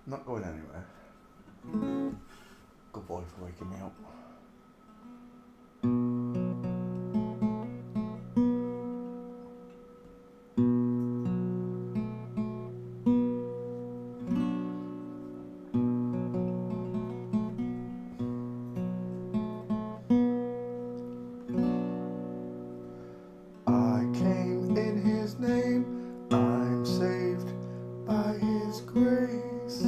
Not going anywhere. Good boy for waking me up. I came in his name, I'm saved by his grace.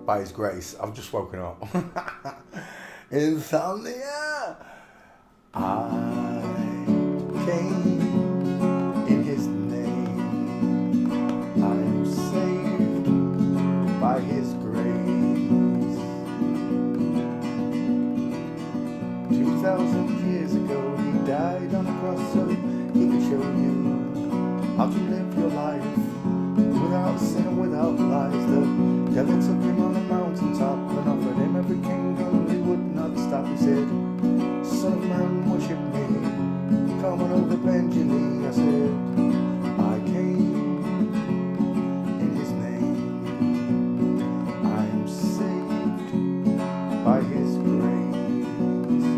By his grace, I've just woken up. Insomnia! I came in his name, I'm saved by his grace. 2,000 years ago he died on a cross so he could show you how to live your life without sin and without lies. The devil took him on a mountaintop and offered him every kingdom. He would not stop. He said, "Son of man, worship me. Come on over, bend your knee." I said, I came in his name. I am saved by his grace.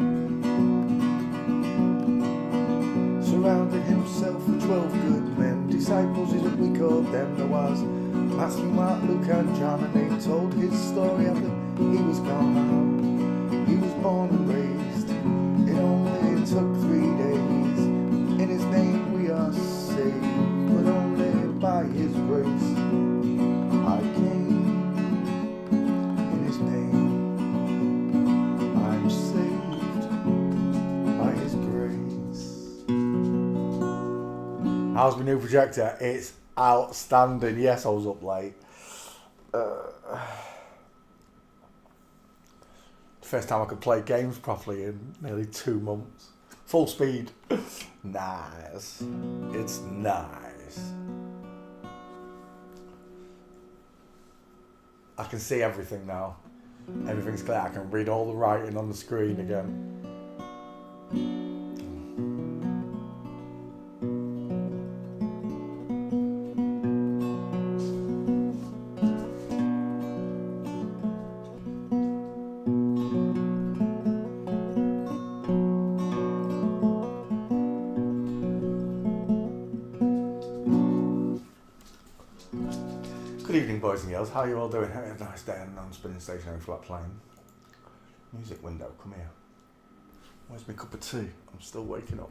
Surrounded himself with 12 good men. Disciples is what we called them. There was Matthew, Mark, Luke and John, and they told his story after he was gone. How he was born and raised. It only took 3 days. In his name we are saved, but only by his grace. I came in his name. I'm saved by his grace. How's my new projector? It's outstanding. Yes, I was up late. First time I could play games properly in nearly 2 months. Full speed. Nice. It's nice. I can see everything now. Everything's clear. I can read all the writing on the screen again. Good evening, boys and girls. How are you all doing? Having a nice day on non-spinning stationary flat plane. Music window, come here. Where's my cup of tea? I'm still waking up.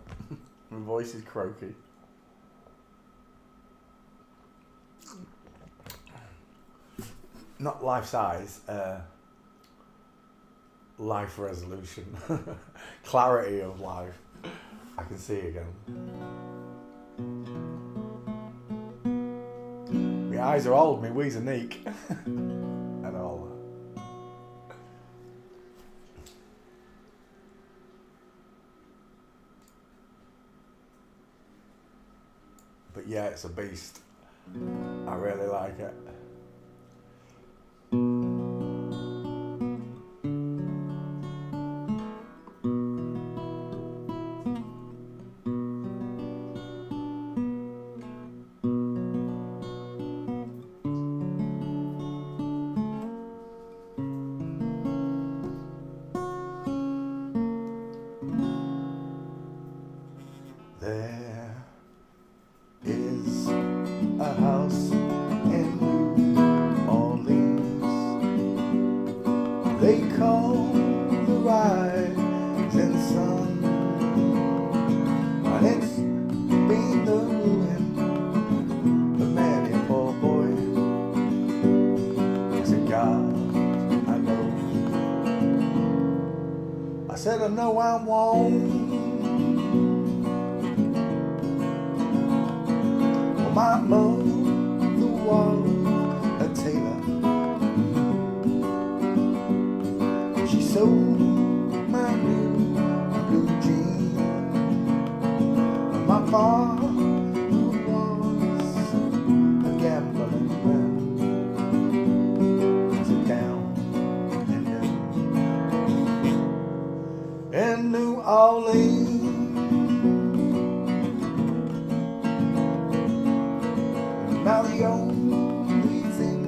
My voice is croaky. Not life size, life resolution. Clarity of life. I can see again. My eyes are old, my wheeze are neak. And all that. But yeah, it's a beast. I really like it. There is a house in New Orleans they call the rising sun, and it's been the ruin of many a poor boy. To God I know. I said I know I won't. My mother was a tailor. She sewed my new blue jeans. And my father was a gambling man. Sit down in New Orleans. Now the only thing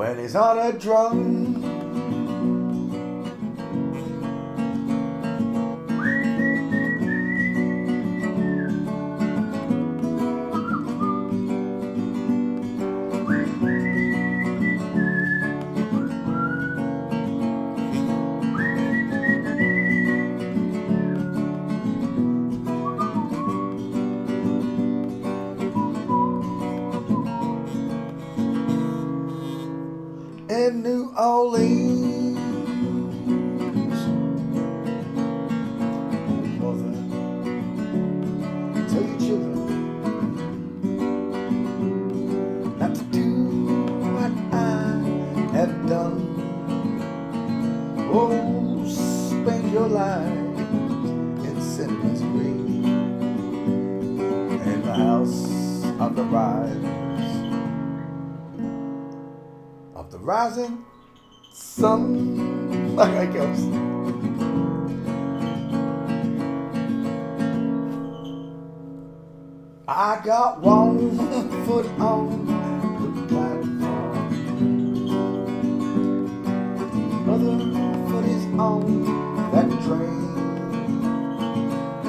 when he's on a drum. In New Orleans, mother, tell your children not to do what I have done. Oh, spend your life in sin misery in the house of the rising sun. Like I goes. I got one foot on the platform, the other foot is on that train.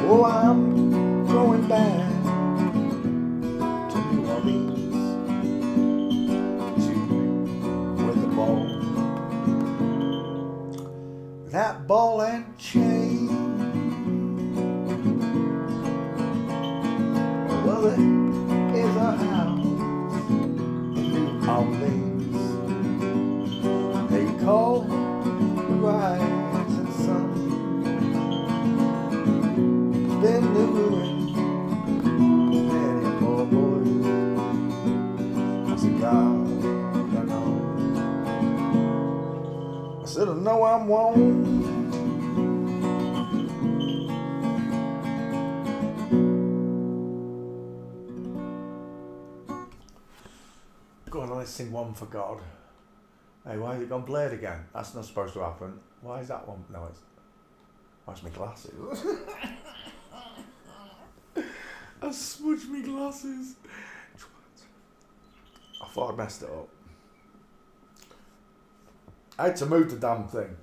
Oh, I'm going back to New Orleans to win the ball. That ball and chain. Well, there is a house in New Orleans they call the rising sun. It's been the ruin many poor boys. I said, God, I know. I said, I know I'm one. Go on, let's sing One for God. Hey, why has it gone blurred again? That's not supposed to happen. Why is that one? No, it's... Where's my glasses? I smudged my glasses. I thought I messed it up. I had to move the damn thing.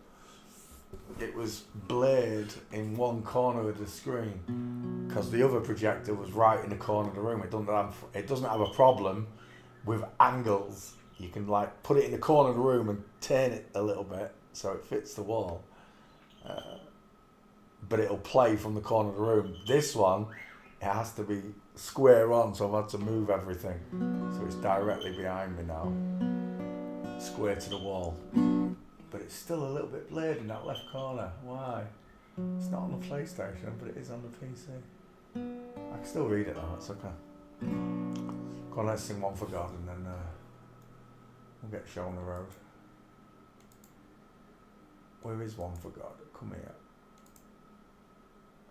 It was blurred in one corner of the screen because the other projector was right in the corner of the room. It doesn't have a problem with angles. You can like put it in the corner of the room and turn it a little bit so it fits the wall, but it'll play from the corner of the room. This one, it has to be square on, so I've had to move everything so it's directly behind me now, square to the wall, but it's still a little bit blurred in that left corner. Why? It's not on the PlayStation, but it is on the PC. I can still read it though, it's okay. Go on, let's sing One for God and then we'll get shown the road. Where is One for God? Come here.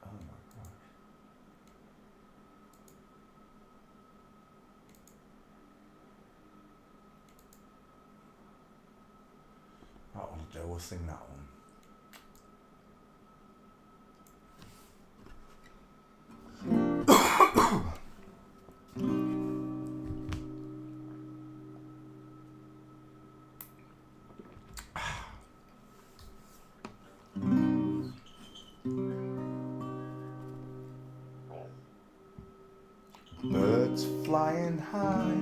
Oh my gosh. That one'll do, we'll sing that one. Birds flying high,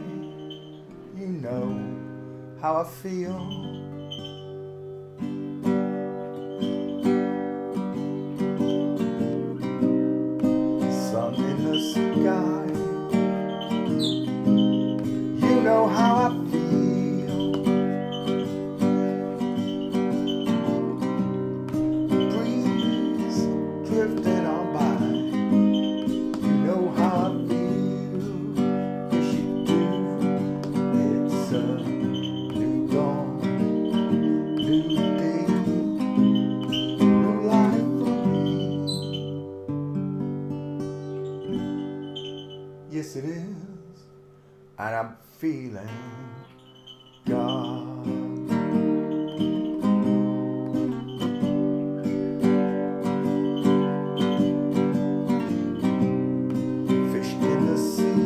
you know how I feel. Sun in the sky, you know how I feel. Breeze drifting on by, you know how I feel. Yes, it is, and I'm feeling God. Fish in the sea,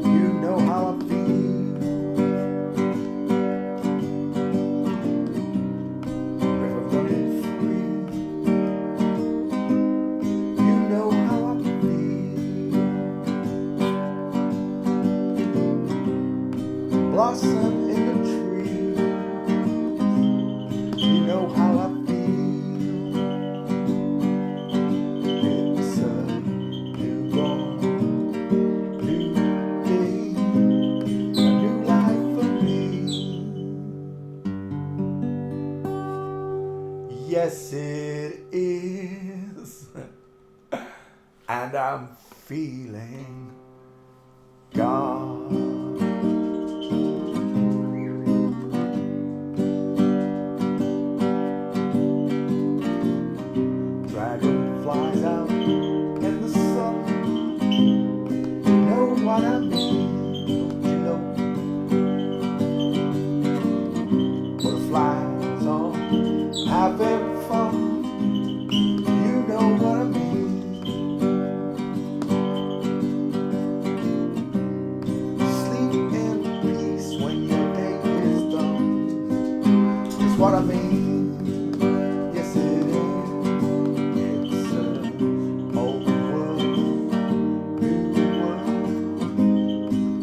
you know how I feel. blossom in the tree. You know how I feel. It's a new dawn, new day, a new life for me. Yes, it is. And I'm feeling God. Dragonflies out in the sun. You know what I mean, don't you know? Butterflies all having fun. You know what I mean. Sleep in peace when your day is done. It's what I mean. Yes, it is. It's an old world, new world,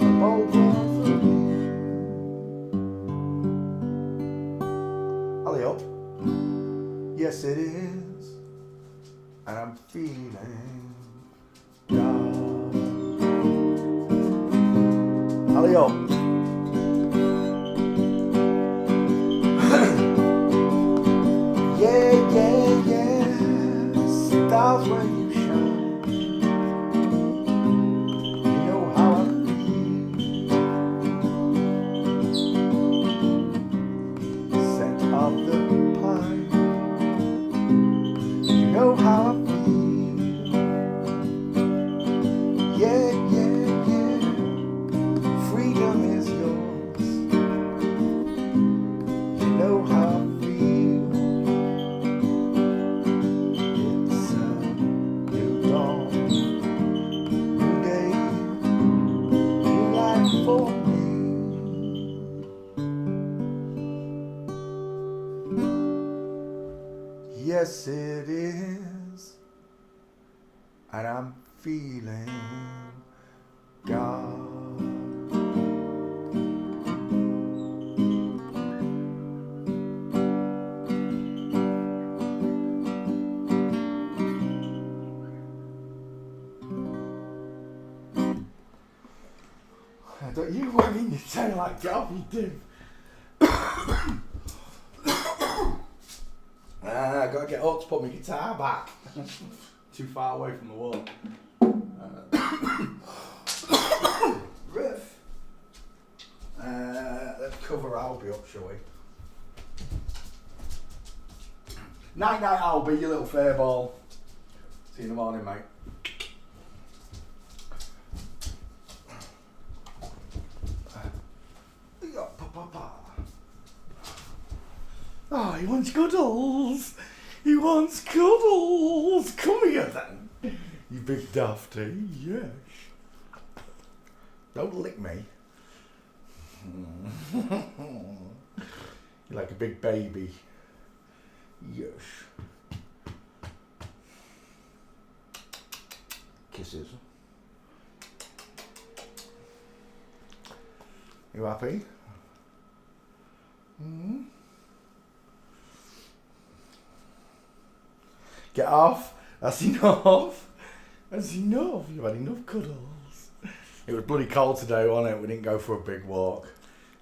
a bold world for me. Alley up. Yes, it is. And I'm feeling God. Alley up. Yeah, yeah, yeah. Stars when you shine. You know how I feel. Scent of the pine. You know how I feel. Yeah, yeah, yeah. Freedom is yours. You know how I feel. It's a new dawn, new day, new life for me. Yes, it is. And I'm feeling God. Don't you wagging your tail like Gav, you do. I gotta get up to put my guitar back. Too far away from the wall. Riff. Let's cover Albie up, shall we? Night night, Albie, you little fair ball. See you in the morning, mate. Oh, he wants cuddles. He wants cuddles. Come here then. You big dafty. Yes. Don't lick me. You're like a big baby. Yes. Kisses. You happy? Hmm? Get off. That's enough. That's enough. You've had enough cuddles. It was bloody cold today, wasn't it? We didn't go for a big walk.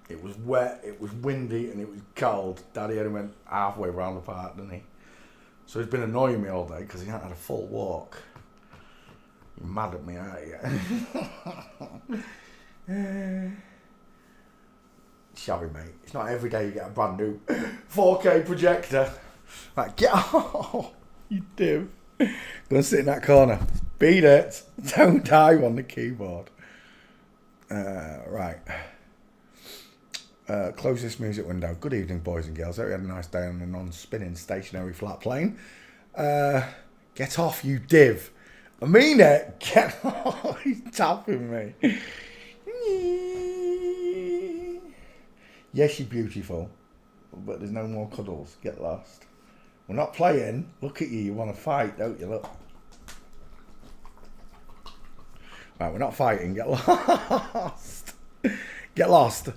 It was wet, it was windy, and it was cold. Daddy only went halfway around the park, didn't he? So he's been annoying me all day because he hasn't had a full walk. You're mad at me, aren't you? Shabby, mate. It's not every day you get a brand new 4K projector. Like, get off. You do. Go and sit in that corner. Beat it. Don't dive on the keyboard. Right. Close this music window. Good evening, boys and girls. Hope you had a nice day on a non-spinning stationary flat plane. Get off, you div. I mean it. Get off. He's tapping me. Yes, you're beautiful. But there's no more cuddles. Get lost. We're not playing. Look at you. You want to fight, don't you? Look. Right, we're not fighting. Get lost. Get lost.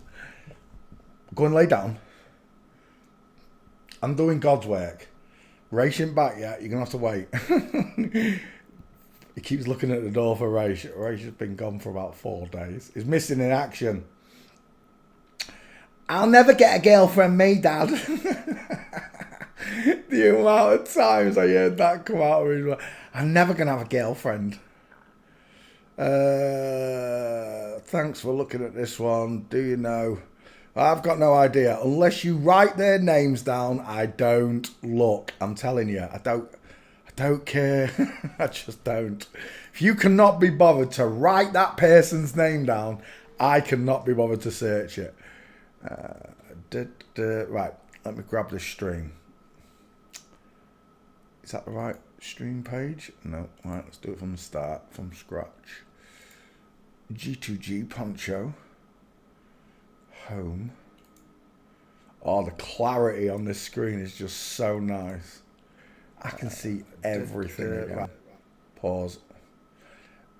Go and lay down. I'm doing God's work. Racing back yet? You're going to have to wait. He keeps looking at the door for Raish. Raish has been gone for about 4 days. He's missing in action. I'll never get a girlfriend, me, Dad. The amount of times I heard that come out of his mouth. I'm never going to have a girlfriend. Thanks for looking at this one. Do you know? I've got no idea. Unless you write their names down, I don't look. I'm telling you, I don't care. I just don't. If you cannot be bothered to write that person's name down, I cannot be bothered to search it. Right, let me grab this stream. Is that the right stream page? No. Right, let's do it from the start, from scratch. G2G Poncho. Home. Oh, the clarity on this screen is just so nice. I can see everything again. Pause.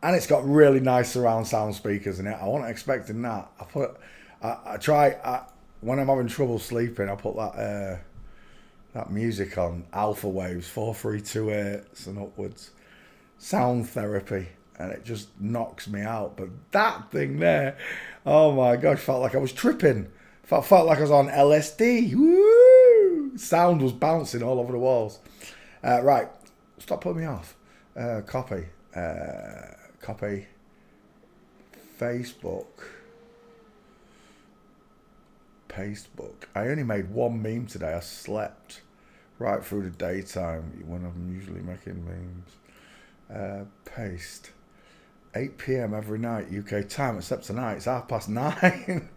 And it's got really nice surround sound speakers in it. I wasn't expecting that. When I'm having trouble sleeping, I put that music on, alpha waves, 4328s and upwards. Sound therapy. And it just knocks me out. But that thing there, oh my gosh, felt like I was tripping. Felt like I was on LSD. Woo! Sound was bouncing all over the walls. Right, stop putting me off. Copy. Facebook. Pastebook. I only made one meme today. I slept right through the daytime when I'm usually making memes. Paste. 8 p.m. every night UK time, except tonight it's 9:30.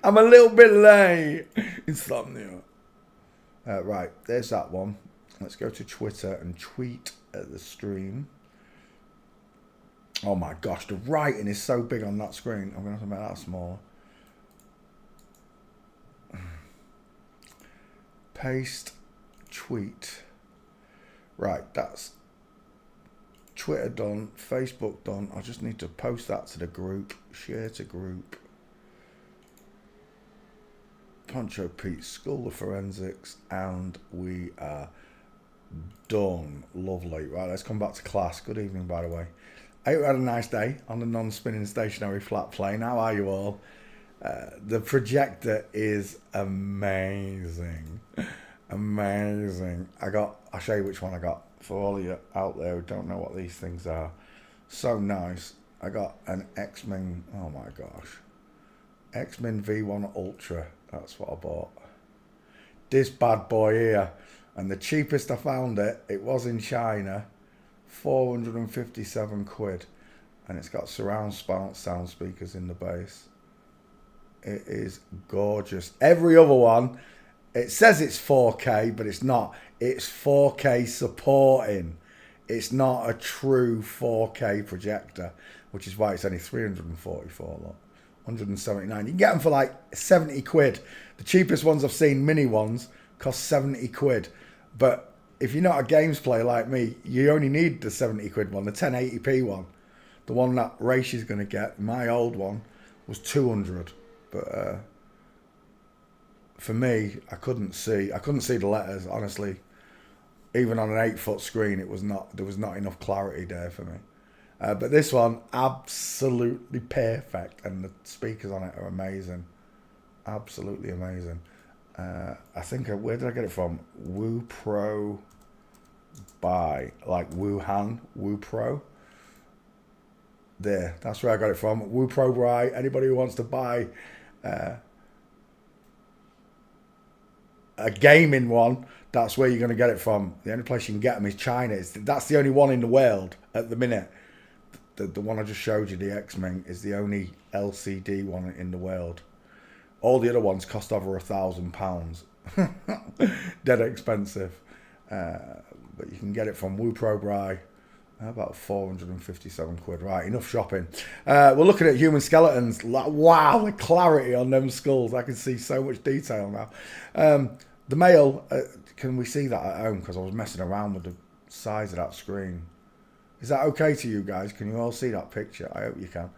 I'm a little bit late. Insomnia. Right, there's that one. Let's go to Twitter and tweet at the stream. Oh my gosh, the writing is so big on that screen. I'm going to have to make that smaller. Paste, tweet. Right, that's Twitter done, Facebook done. I just need to post that to the group, share to group. Poncho Pete, School of Forensics, and we are done. Lovely. Right, let's come back to class. Good evening, by the way. I hope you had a nice day on the non-spinning stationary flat plane. How are you all? The projector is amazing. Amazing. I'll show you which one I got for all of you out there who don't know what these things are. So nice. I got an X-Men, oh my gosh. X-Men V1 Ultra. That's what I bought. This bad boy here. And the cheapest I found it was in China. 457 quid. And it's got surround sound speakers in the base. It is gorgeous. Every other one, it says it's 4K, but it's not. It's 4K supporting. It's not a true 4K projector, which is why it's only 344, look. 179. You can get them for like 70 quid. The cheapest ones I've seen, mini ones, cost 70 quid. But if you're not a games player like me, you only need the 70 quid one, the 1080p one. The one that Raish is going to get, my old one, was 200. But for me, I couldn't see the letters, honestly. Even on an 8-foot screen, there was not enough clarity there for me. But this one, absolutely perfect, and the speakers on it are amazing, absolutely amazing. I think where did I get it from? Woo Pro Buy, like Wuhan, Woo Pro. There, that's where I got it from. Woo Pro Buy. Anybody who wants to buy a gaming one, that's where you're going to get it from. The only place you can get them is China. That's the only one in the world at the minute. The one I just showed you, the X-Men, is the only LCD one in the world. All the other ones cost over £1,000. Dead expensive. But you can get it from Woo Pro Buy. About 457 quid. Right, enough shopping. We're looking at human skeletons. Wow, the clarity on them skulls. I can see so much detail now. The male, can we see that at home? Because I was messing around with the size of that screen. Is that okay to you guys? Can you all see that picture? I hope you can.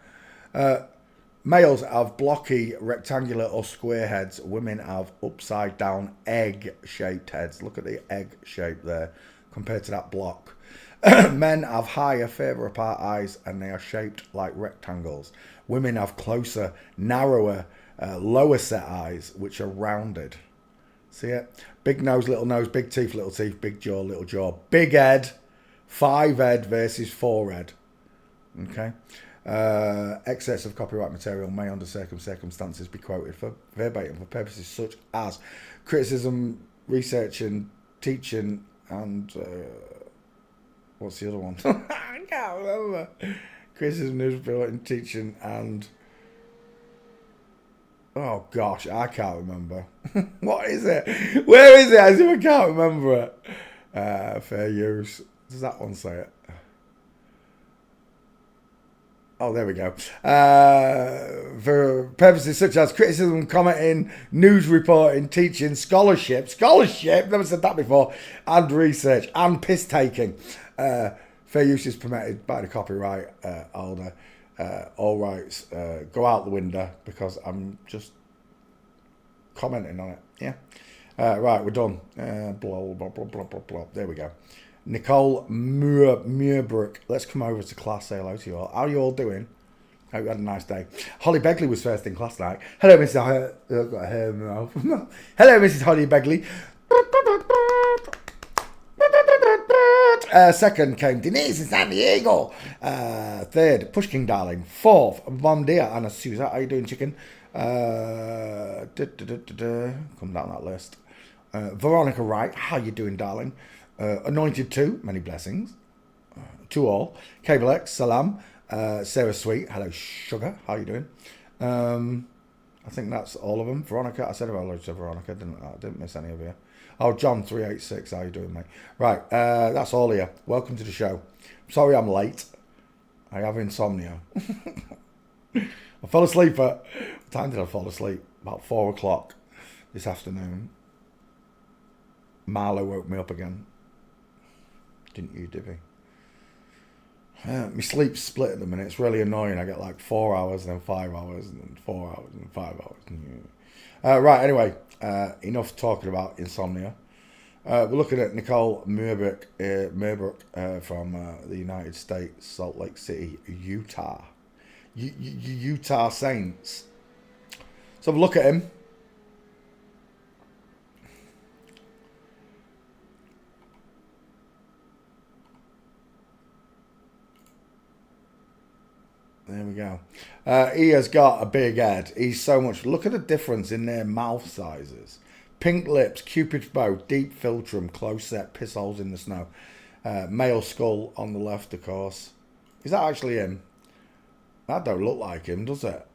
Males have blocky, rectangular or square heads. Women have upside down egg-shaped heads. Look at the egg shape there compared to that block. Men have higher, further apart eyes and they are shaped like rectangles. Women have closer, narrower, lower set eyes which are rounded. See it? Big nose, big teeth, big jaw, little jaw. Big head, 5 head versus 4 head. Okay. Excess of copyright material may under certain circumstances be quoted for verbatim for purposes such as criticism, research and teaching and what's the other one? I can't remember. Criticism, news reporting, teaching and oh gosh, I can't remember. What is it? Where is it? As if I can't remember it. Fair use. Does that one say it? Oh, there we go. For purposes such as criticism, commenting, news reporting, teaching, scholarship, never said that before, and research, and piss taking. Fair use is permitted by the copyright holder. All rights go out the window because I'm just commenting on it. Yeah. Right, we're done. Blah, blah, blah, blah, blah, blah. There we go. Nicole Muirbrook. Let's come over to class. Say hello to you all. How are you all doing? Hope you had a nice day. Holly Begley was first in class tonight. Hello, Mrs. I've got a hair in my mouth. Hello, Mrs. Holly Begley. Second came Denise in San Diego. Third, Pushkin Darling. Fourth, Bon Dia Anna Souza. How you doing, chicken? Come down that list. Veronica Wright. How you doing, darling? Anointed 2, many blessings to all. Cable X, salam. Sarah Sweet, hello sugar, how you doing? I think that's all of them. Veronica, I said hello to Veronica, didn't I? Didn't miss any of you. Oh, John 386, how you doing, mate? Right, that's all of you. Welcome to the show. Sorry I'm late. I have insomnia. I fell asleep at, what time did I fall asleep? About 4 o'clock this afternoon. Marlo woke me up again. Didn't you, Divi? My sleep's split at the minute. It's really annoying. I get like 4 hours, then 5 hours, and then 4 hours, and 5 hours. Right, anyway, enough talking about insomnia. We're looking at Nicole Muirbrook from the United States, Salt Lake City, Utah. Utah Saints. So have a look at him. There we go. He has got a big head. He's so much. Look at the difference in their mouth sizes. Pink lips, Cupid's bow, deep philtrum, close set, piss holes in the snow. Male skull on the left, of course. Is that actually him? That don't look like him, does it?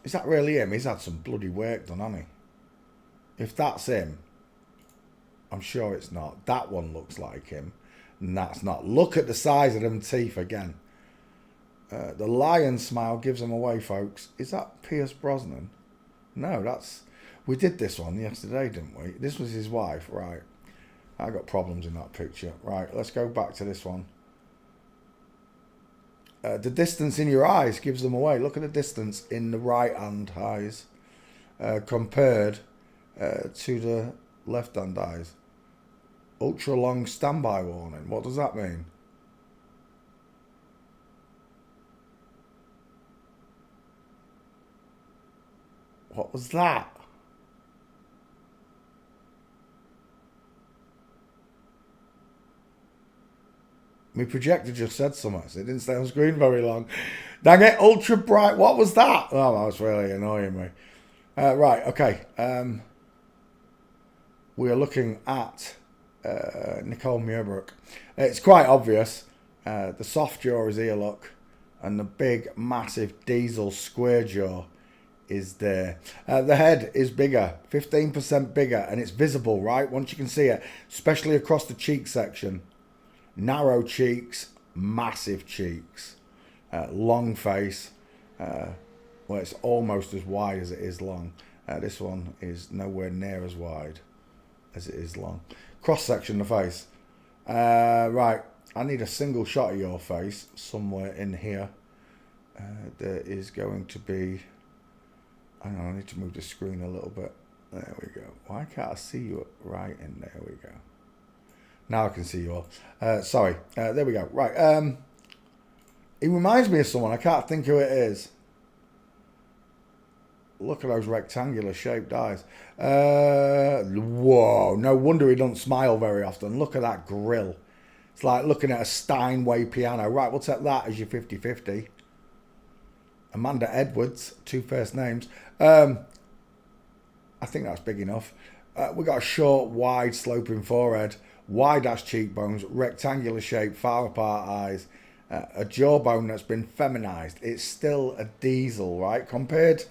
Is that really him? He's had some bloody work done, hasn't he? If that's him, I'm sure it's not. That one looks like him, and that's not. Look at the size of them teeth again. The lion smile gives them away, folks. Is that Pierce Brosnan? No, that's... We did this one yesterday, didn't we? This was his wife, right. I got problems in that picture. Right, let's go back to this one. The distance in your eyes gives them away. Look at the distance in the right-hand eyes compared to the left-hand eyes. Ultra-long standby warning. What does that mean? What was that? My projector just said something. So it didn't stay on screen very long. Dang it, ultra bright. What was that? Oh, that was really annoying me. Right, okay. We are looking at Nicole Muirbrook. It's quite obvious. The soft jaw is here, look. And the big, massive diesel square jaw is there. The head is bigger, 15% bigger, and it's visible, right? Once you can see it, especially across the cheek section. Narrow cheeks, massive cheeks, long face. Well, it's almost as wide as it is long. This one is nowhere near as wide as it is long. Cross section of the face. Right, I need a single shot of your face somewhere in here. there is going to be... Hang on, I need to move the screen a little bit. There we go. Why can't I see you right in there? We go. Now I can see you all. Sorry. There we go. Right. He reminds me of someone. I can't think who it is. Look at those rectangular shaped eyes. Whoa. No wonder he doesn't smile very often. Look at that grill. It's like looking at a Steinway piano. Right, we'll take that as your 50-50. Amanda Edwards, 2 first names. I think that's big enough. We've got a short, wide, sloping forehead, wide-ass cheekbones, rectangular shape, far apart eyes, a jawbone that's been feminized. It's still a diesel, right? Compared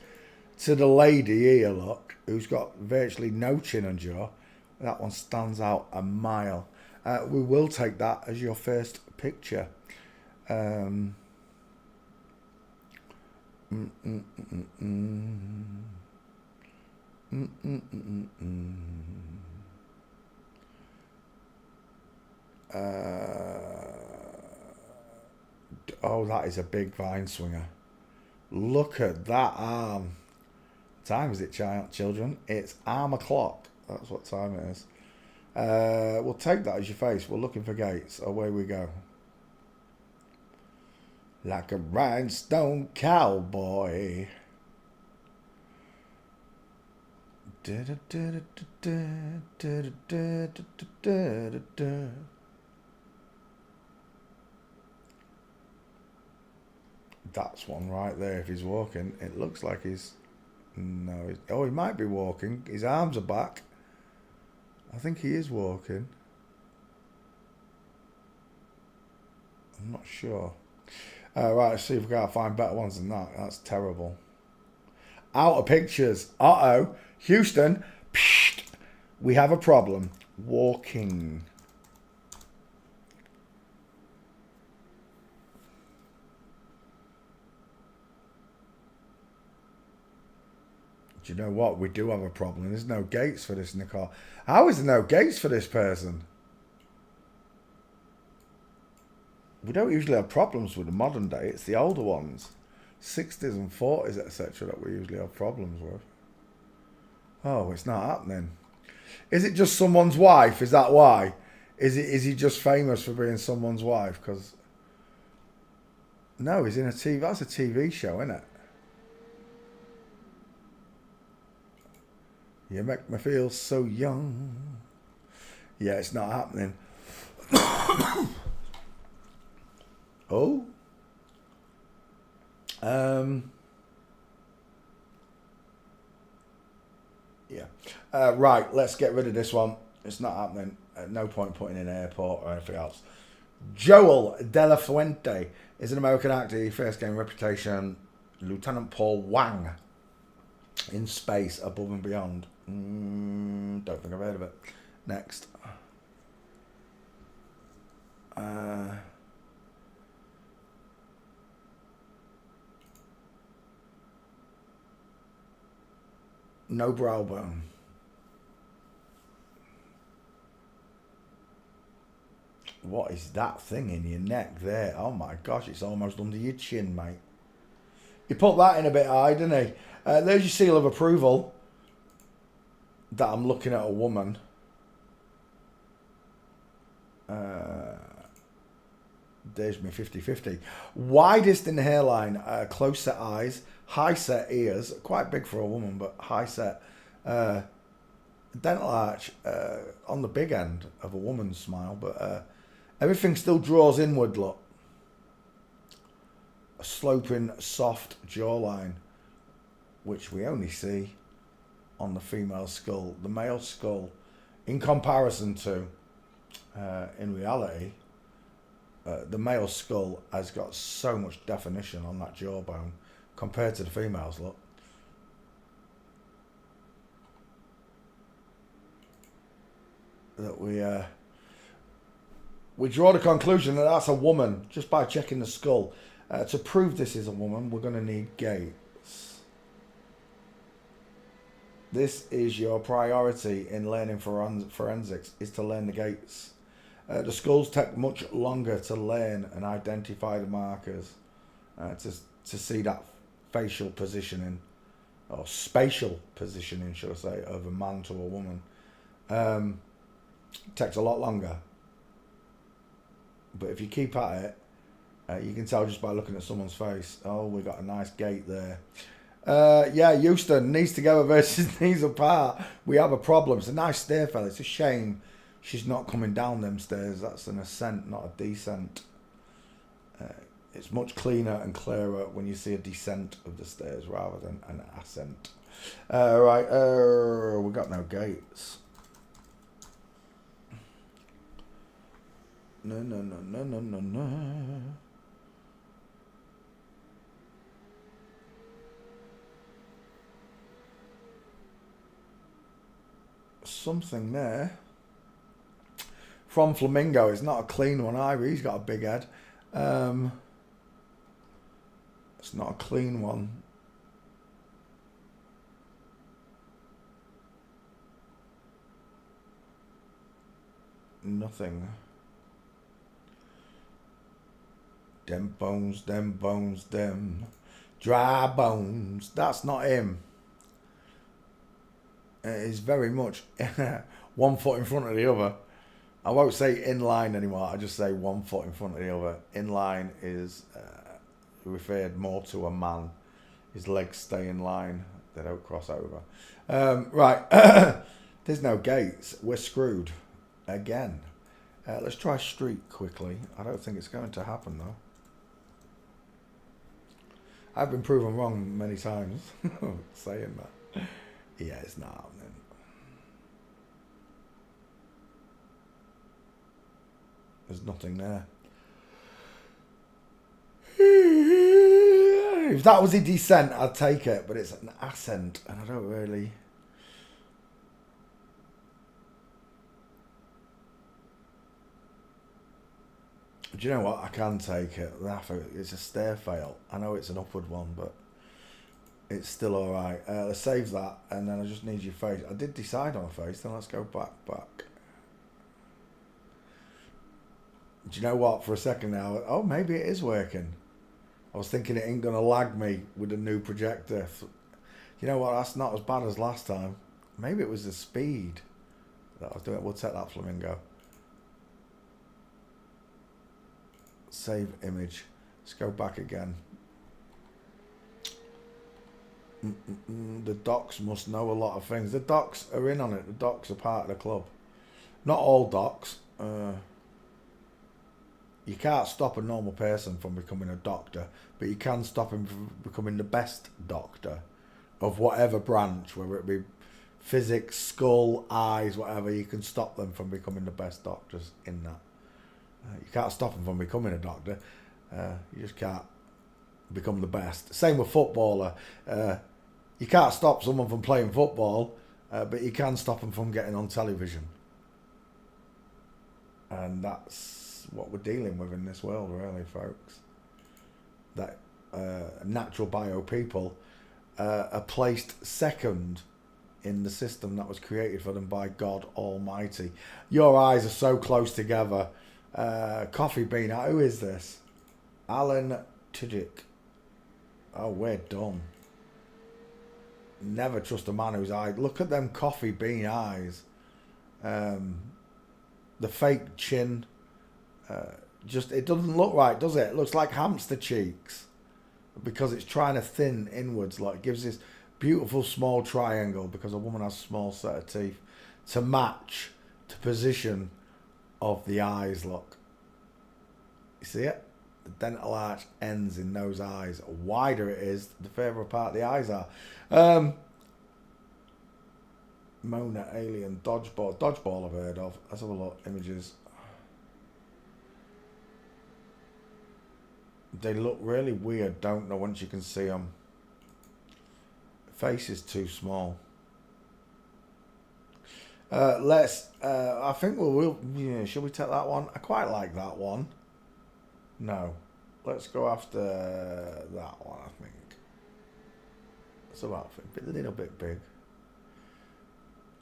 to the lady here, look, who's got virtually no chin and jaw. That one stands out a mile. We will take that as your first picture. Oh, that is a big vine swinger. Look at that arm. What time is it, children? It's arm o'clock. That's what time it is. We'll take that as your face. We're looking for gates. Away we go. Like a rhinestone cowboy. That's one right there. If he's walking, it looks like he's... No. Oh, he might be walking. His arms are back. I think he is walking. I'm not sure. Right, let's see if we can find better ones than that. That's terrible. Out of pictures. Uh-oh. Houston. Psst. We have a problem. Walking. Do you know what? We do have a problem. There's no gates for this in the car. How is there no gates for this person? We don't usually have problems with the modern day. It's the older ones. 60s and 40s, etc. that we usually have problems with. Oh, it's not happening. Is it just someone's wife? Is that why? Is he just famous for being someone's wife? Because... No, he's in a TV... That's a TV show, isn't it? You make me feel so young. Yeah, it's not happening. Oh. Yeah. Right, let's get rid of this one. It's not happening. No point putting in an airport or anything else. Joel De La Fuente is an American actor. He first gained reputation Lieutenant Paul Wang in Space Above and Beyond. Don't think I've heard of it. Next. No brow bone. What is that thing in your neck there? Oh my gosh, it's almost under your chin, mate. He put that in a bit high, didn't he? There's your seal of approval that I'm looking at a woman. There's me 50-50. Widest in the hairline, close set eyes, high set ears, quite big for a woman, but high set. Dental arch on the big end of a woman's smile, but everything still draws inward, look. A sloping, soft jawline, which we only see on the female skull. The male skull, in comparison to, in reality, the male skull has got so much definition on that jawbone compared to the females, look. That we draw the conclusion that that's a woman just by checking the skull. To prove this is a woman, we're going to need gaits. This is your priority in learning forensics, is to learn the gaits. The skulls take much longer to learn and identify the markers. to see that facial positioning, or spatial positioning, should I say, of a man to a woman. Takes a lot longer. But if you keep at it, you can tell just by looking at someone's face. Oh, we got a nice gate there. Yeah, Houston, knees together versus knees apart. We have a problem. It's a nice stair, fella. It's a shame she's not coming down them stairs. That's an ascent, not a descent. It's much cleaner and clearer when you see a descent of the stairs rather than an ascent. Right, we got no gates. No. Something there. From Flamingo, it's not a clean one either. He's got a big head. It's not a clean one. Nothing. Them bones, them dry bones. That's not him. It's very much one foot in front of the other. I won't say in line anymore. I just say one foot in front of the other. In line is referred more to a man. His legs stay in line. They don't cross over. Right. There's no gates. We're screwed again. Let's try street quickly. I don't think it's going to happen though. I've been proven wrong many times saying that. Yeah, it's not happening. There's nothing there. If that was a descent, I'd take it, but it's an ascent, and I don't really... Do you know what? I can take it. It's a stair fail. I know it's an upward one, but it's still alright. Let's save that, and then I just need your face. I did decide on a face, then let's go back. Do you know what? For a second now, oh, maybe it is working. I was thinking it ain't going to lag me with a new projector. You know what? That's not as bad as last time. Maybe it was the speed that I was doing. We'll take that, Flamingo. Save image. Let's go back again. The docs must know a lot of things. The docs are in on it. The docs are part of the club. Not all docs. You can't stop a normal person from becoming a doctor, but you can stop him from becoming the best doctor of whatever branch, whether it be physics, skull, eyes, whatever. You can stop them from becoming the best doctors in that. You can't stop them from becoming a doctor. You just can't become the best. Same with footballer. You can't stop someone from playing football, but you can stop them from getting on television. And that's what we're dealing with in this world, really, folks. That natural bio people are placed second in the system that was created for them by God Almighty. Your eyes are so close together. Coffee Bean, who is this? Alan Tudyk. Oh, we're done. Never trust a man whose eyes. Look at them Coffee Bean eyes. The fake chin. Just, it doesn't look right, does it? It looks like hamster cheeks because it's trying to thin inwards. Like, it gives this beautiful small triangle because a woman has a small set of teeth to match the position of the eyes. Look, you see it? The dental arch ends in those eyes. The wider it is, the further apart the eyes are. Mona Alien Dodgeball I've heard of. Let's have a look. Images. They look really weird, don't know, once you can see them. Face is too small. I think yeah, should we take that one? I quite like that one. No. Let's go after that one, I think. It's about a little bit big.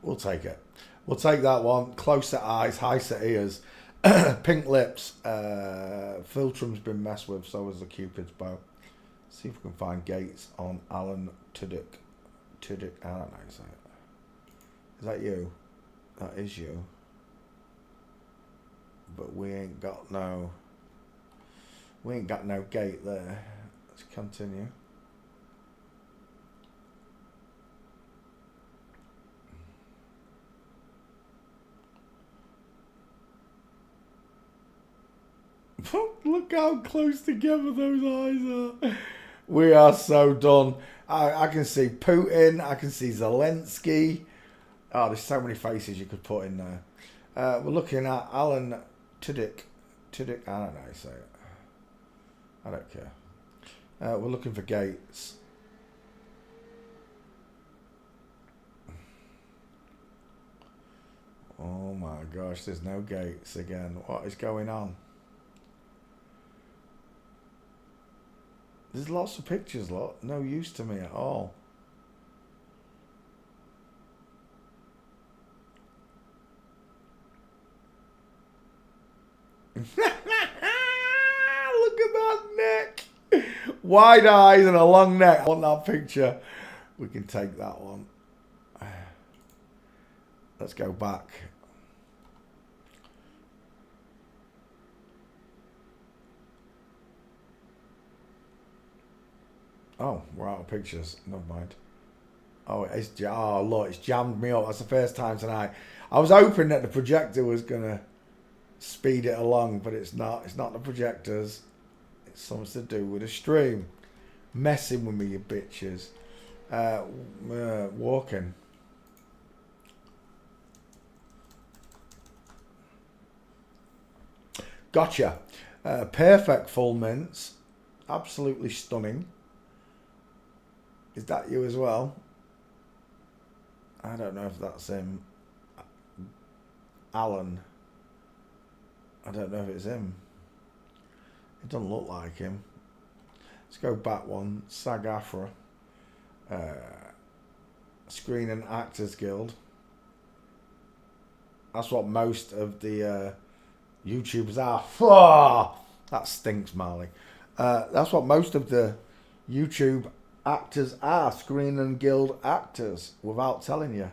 We'll take it. We'll take that one. Close set eyes, high set ears. Pink lips. Philtrum's been messed with, so has the Cupid's bow. See if we can find Gates on Alan Tudyk. Tudyk, I don't know. Is that you? That is you. But we ain't got no gate there. Let's continue. Look how close together those eyes are. We are so done. I can see Putin. I can see Zelensky. Oh, there's so many faces you could put in there. We're looking at Alan Tudyk. Tudyk, I don't know how you say it. I don't care. We're looking for Gates. Oh my gosh, there's no Gates again. What is going on? There's lots of pictures, lot. No use to me at all. Look at that neck. Wide eyes and a long neck. I want that picture. We can take that one. Let's go back. Oh, we're out of pictures. Never mind. Oh, look, it's jammed me up. That's the first time tonight. I was hoping that the projector was going to speed it along, but it's not. It's not the projectors. It's something to do with the stream. Messing with me, you bitches. Walking. Gotcha. Perfect full mints. Absolutely stunning. Is that you as well? I don't know if that's him. Alan. I don't know if it's him. It doesn't look like him. Let's go back one. SAG-AFTRA. Screen and Actors Guild. That's what most of the YouTubers are. Oh, that stinks, Marley. That's what most of the YouTube actors are. Screen and Guild actors, without telling you.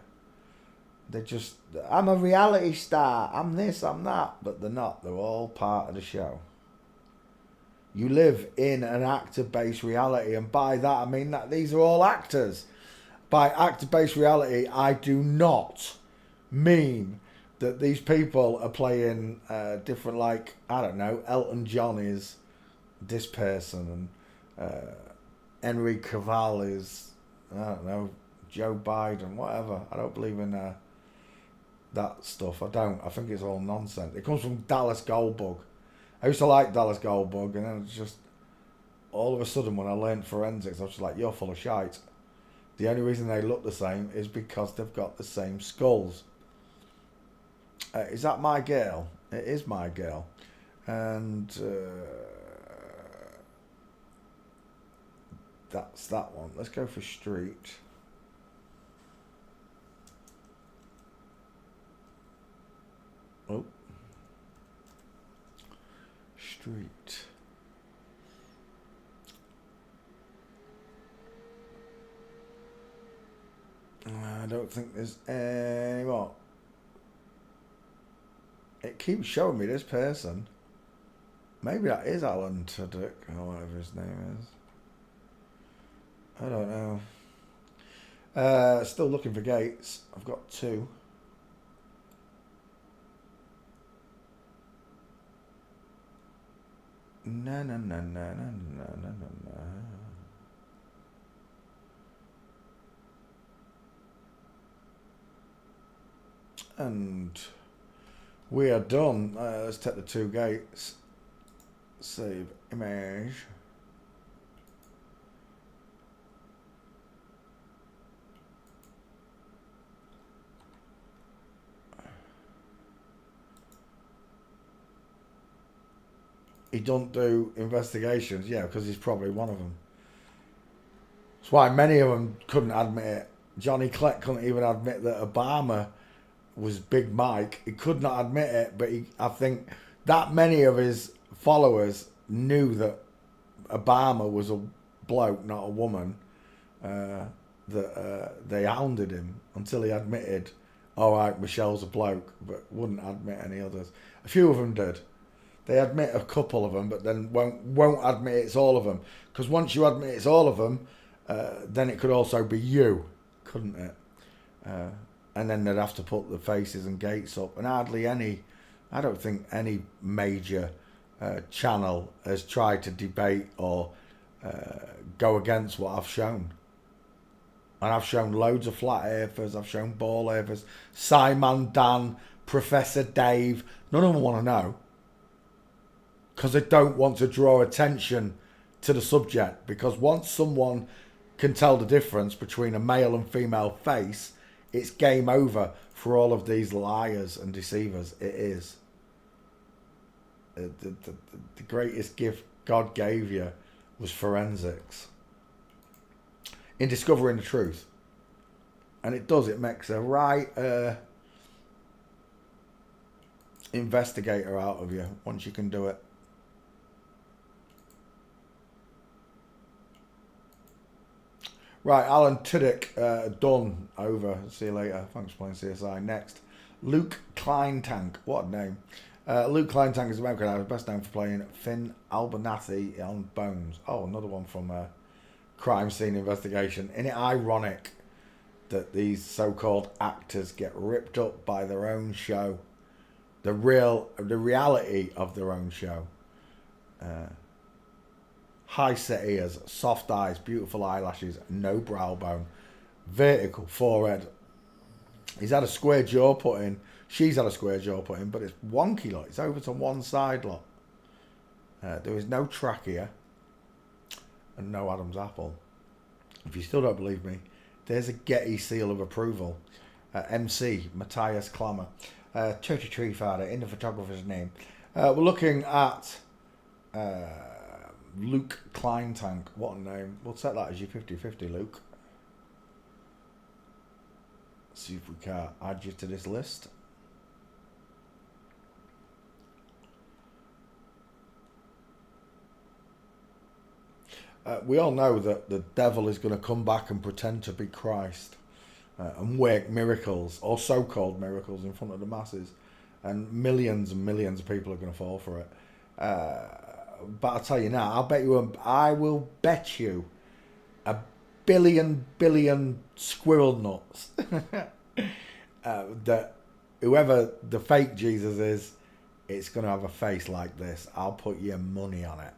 They just, I'm a reality star, I'm this, I'm that. But they're not. They're all part of the show. You live in an actor-based reality, and by that I mean that these are all actors. By actor-based reality, I do not mean that these people are playing different, like, I don't know, Elton John is this person, and Henry Cavill is, I don't know, Joe Biden, whatever. I don't believe in that stuff. I don't. I think it's all nonsense. It comes from Dallas Goldbug. I used to like Dallas Goldbug, and then it's just, all of a sudden when I learned forensics, I was just like, you're full of shite. The only reason they look the same is because they've got the same skulls. Is that my girl? It is my girl. And that's that one. Let's go for street. Oh. Street. I don't think there's any more. It keeps showing me this person. Maybe that is Alan Tudyk, or whatever his name is. I don't know. Still looking for Gates. I've got 2. No. And we are done. Let's take the 2 Gates. Save image. He don't do investigations, yeah, because he's probably one of them. That's why many of them couldn't admit it. Johnny Clegg couldn't even admit that Obama was Big Mike. He could not admit it, but I think that many of his followers knew that Obama was a bloke, not a woman, that they hounded him until he admitted, all right, Michelle's a bloke, but wouldn't admit any others. A few of them did. They admit a couple of them, but then won't admit it's all of them. Because once you admit it's all of them, then it could also be you, couldn't it? And then they'd have to put the faces and gates up. And hardly any, I don't think any major channel has tried to debate or go against what I've shown. And I've shown loads of flat earthers, I've shown ball earthers, Simon, Dan, Professor Dave. None of them want to know. Because they don't want to draw attention to the subject. Because once someone can tell the difference between a male and female face, it's game over for all of these liars and deceivers. It is. The greatest gift God gave you was forensics. In discovering the truth. And it does. It makes a right investigator out of you once you can do it. Right, Alan Tudyk, done, over. See you later. Thanks for playing CSI. Next, Luke Kleintank. What a name. Luke Kleintank is American actor, best known for playing Finn Abernathy on Bones. Oh, another one from Crime Scene Investigation. Isn't it ironic that these so-called actors get ripped up by their own show? The reality of their own show. High set ears, soft eyes, beautiful eyelashes, no brow bone, vertical forehead. He's had a square jaw put in. She's had a square jaw put in, but it's wonky, lot. It's over to one side, lot. There is no trachea and no Adam's apple. If you still don't believe me, there's a Getty seal of approval. MC Matthias Klammer, Churchy Tree Father in the photographer's name. We're looking at Luke Kleintank. What a name. We'll set that as your 50-50, Luke. See if we can add you to this list. We all know that the devil is going to come back and pretend to be Christ and work miracles, or so-called miracles, in front of the masses. And millions of people are going to fall for it. But I'll tell you now, I will bet you a billion squirrel nuts that whoever the fake Jesus is, it's going to have a face like this. I'll put your money on it.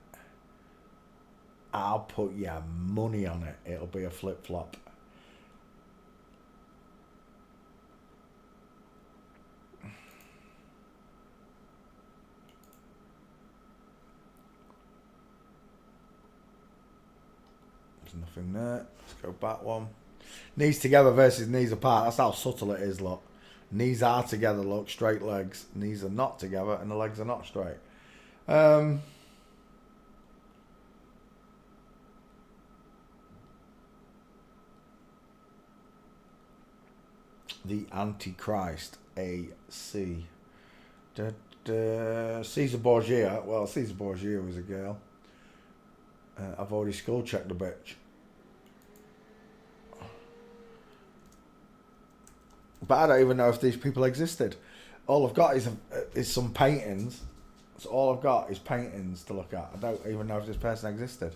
I'll put your money on it. It'll be a flip-flop. There's nothing there. Let's go back one. Knees together versus knees apart. That's how subtle it is, look. Knees are together, look. Straight legs. Knees are not together and the legs are not straight. The Antichrist, AC. Caesar Borgia. Well, Caesar Borgia was a girl. I've already skull checked the bitch. But I don't even know if these people existed. All I've got is some paintings. That's all I've got is paintings to look at. I don't even know if this person existed.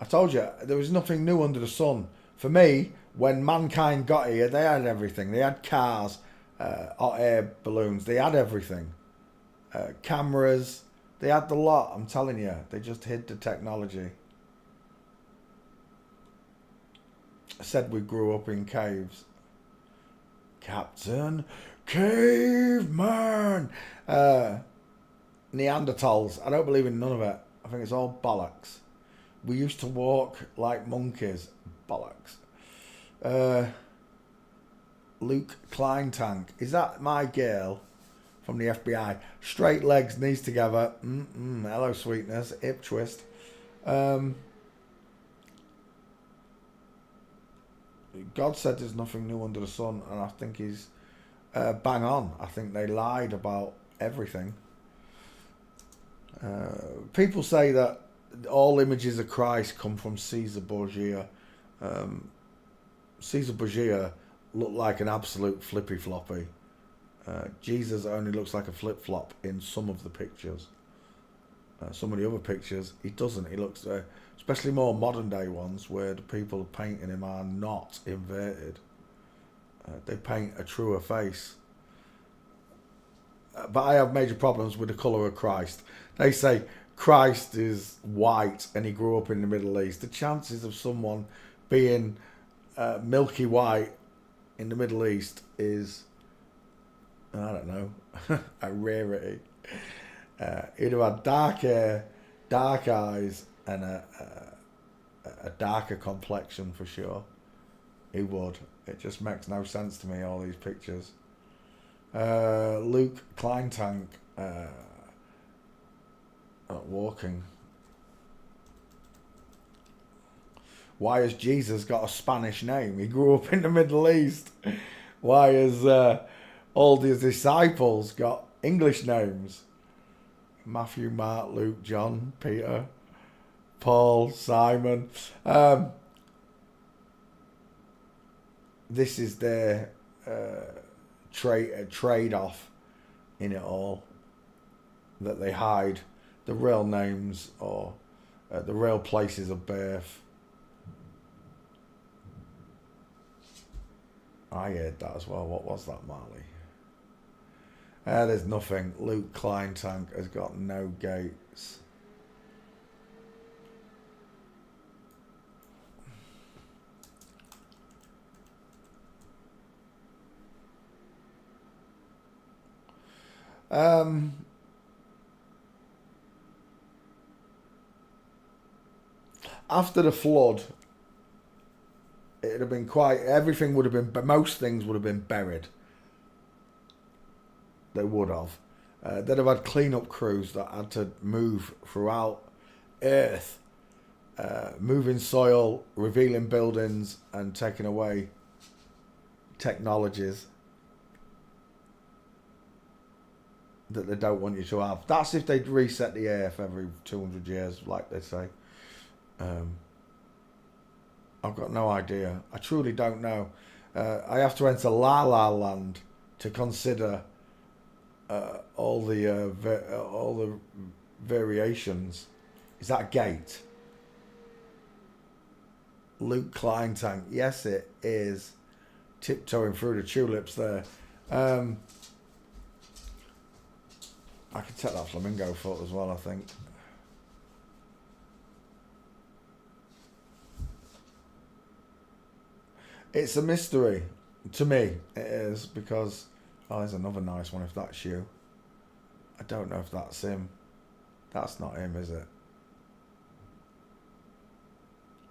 I told you, there was nothing new under the sun. For me, when mankind got here, they had everything. They had cars, hot air balloons. They had everything. Cameras. They had the lot, I'm telling you. They just hid the technology. I said we grew up in caves. Captain Caveman. Neanderthals. I don't believe in none of it. I think it's all bollocks. We used to walk like monkeys. Bollocks. Luke Kleintank. Is that my girl from the FBI? Straight legs, knees together. Hello, sweetness. Hip twist. God said there's nothing new under the sun, and I think he's bang on. I think they lied about everything. People say that all images of Christ come from Caesar Borgia. Caesar Borgia looked like an absolute flippy floppy. Jesus only looks like a flip flop in some of the pictures. Some of the other pictures, he doesn't. He looks, especially more modern day ones, where the people painting him are not inverted. They paint a truer face. But I have major problems with the colour of Christ. They say Christ is white and he grew up in the Middle East. The chances of someone being milky white in the Middle East is, I don't know, a rarity. He'd have had dark hair, dark eyes, and a darker complexion for sure. He would. It just makes no sense to me, all these pictures. Luke Kleintank walking. Why has Jesus got a Spanish name? He grew up in the Middle East. Why has all these disciples got English names? Matthew, Mark, Luke, John, Peter, Paul, Simon. This is their trade-off in it all, that they hide the real names or the real places of birth. I heard that as well. What was that, Marley? There's nothing. Luke Kleintank has got no gates. After the flood, it'd have been quite, everything would have been, but most things would have been buried. They would have. They'd have had clean-up crews that had to move throughout Earth, moving soil, revealing buildings, and taking away technologies that they don't want you to have. That's if they'd reset the Earth every 200 years, like they say. I've got no idea. I truly don't know. I have to enter La La Land to consider all the variations. Is that a gate? Luke Kleintank. Yes, it is. Tiptoeing through the tulips there. I could take that flamingo foot as well, I think. It's a mystery. To me, it is, because... Oh, there's another nice one, if that's you. I don't know if that's him. That's not him, is it?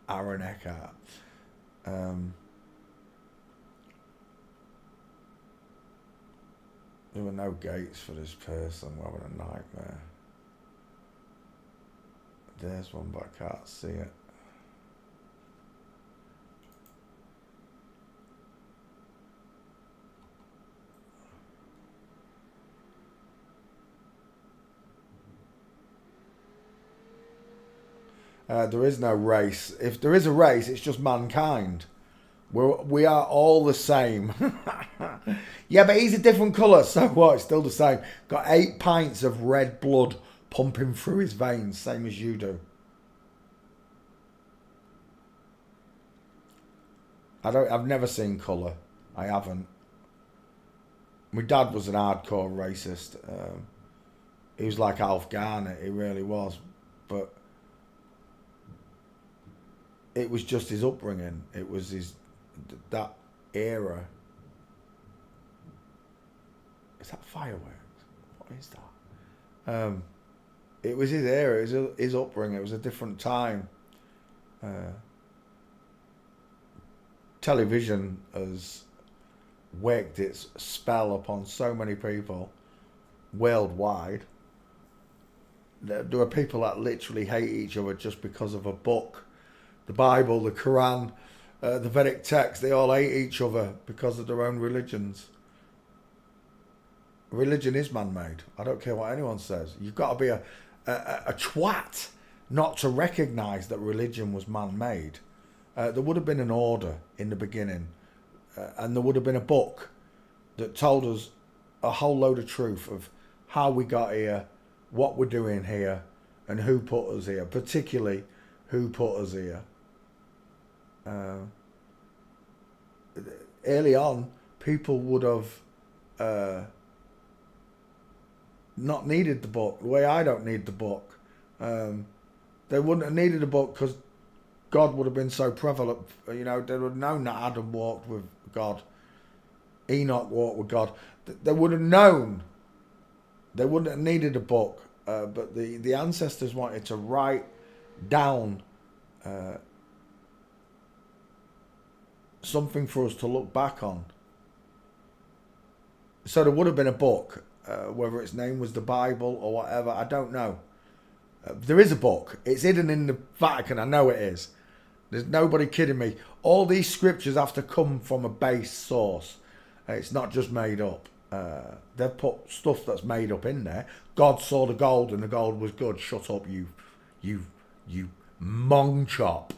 Aaron Eckhart. There were no gates for this person. We're having a nightmare. There's one, but I can't see it. There is no race. If there is a race, it's just mankind. We are all the same. Yeah, but he's a different colour. So what? It's still the same. Got 8 pints of red blood pumping through his veins, same as you do. I've never seen colour. I haven't. My dad was an hardcore racist. He was like Alf Garnett. He really was. But it was just his upbringing. It was that era. Is that fireworks? What is that? It was his era. It was his upbringing. It was a different time. Television has worked its spell upon so many people worldwide. There are people that literally hate each other just because of a book. The Bible, the Quran, the Vedic text, they all hate each other because of their own religions. Religion is man-made. I don't care what anyone says. You've got to be a twat not to recognise that religion was man-made. There would have been an order in the beginning, and there would have been a book that told us a whole load of truth of how we got here, what we're doing here, and who put us here, particularly who put us here. Early on, people would have not needed the book the way I don't need the book. They wouldn't have needed a book because God would have been so prevalent. You know, they would have known that Adam walked with God, Enoch walked with God. They would have known. They wouldn't have needed a book. But the ancestors wanted to write down something for us to look back on. So there would have been a book, whether its name was the Bible or whatever, I don't know. There is a book. It's hidden in the Vatican, I know it is. There's nobody kidding me. All these scriptures have to come from a base source. It's not just made up. They've put stuff that's made up in there. God saw the gold and the gold was good. Shut up, you mong chop.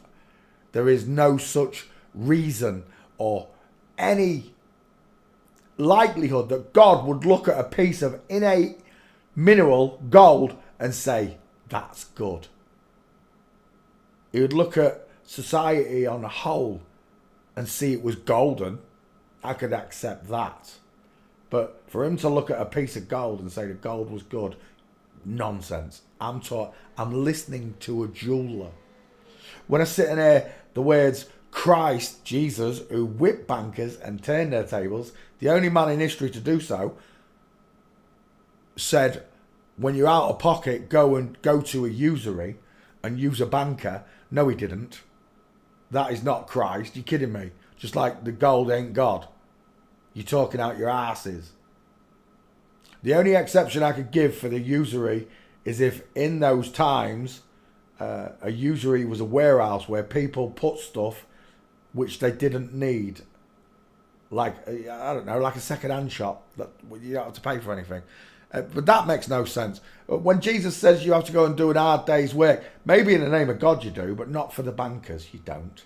There is no such reason or any likelihood that God would look at a piece of innate mineral gold and say, that's good. He would look at society on a whole and see it was golden. I could accept that. But for him to look at a piece of gold and say the gold was good, nonsense. I'm listening to a jeweler. When I sit in there, the words Christ, Jesus, who whipped bankers and turned their tables, the only man in history to do so, said, when you're out of pocket, go to a usury and use a banker. No, he didn't. That is not Christ. You're kidding me. Just like the gold ain't God. You're talking out your asses. The only exception I could give for the usury is if in those times a usury was a warehouse where people put stuff which they didn't need. Like, I don't know, like a second-hand shop that you don't have to pay for anything. But that makes no sense. When Jesus says you have to go and do an hard day's work, maybe in the name of God you do, but not for the bankers, you don't.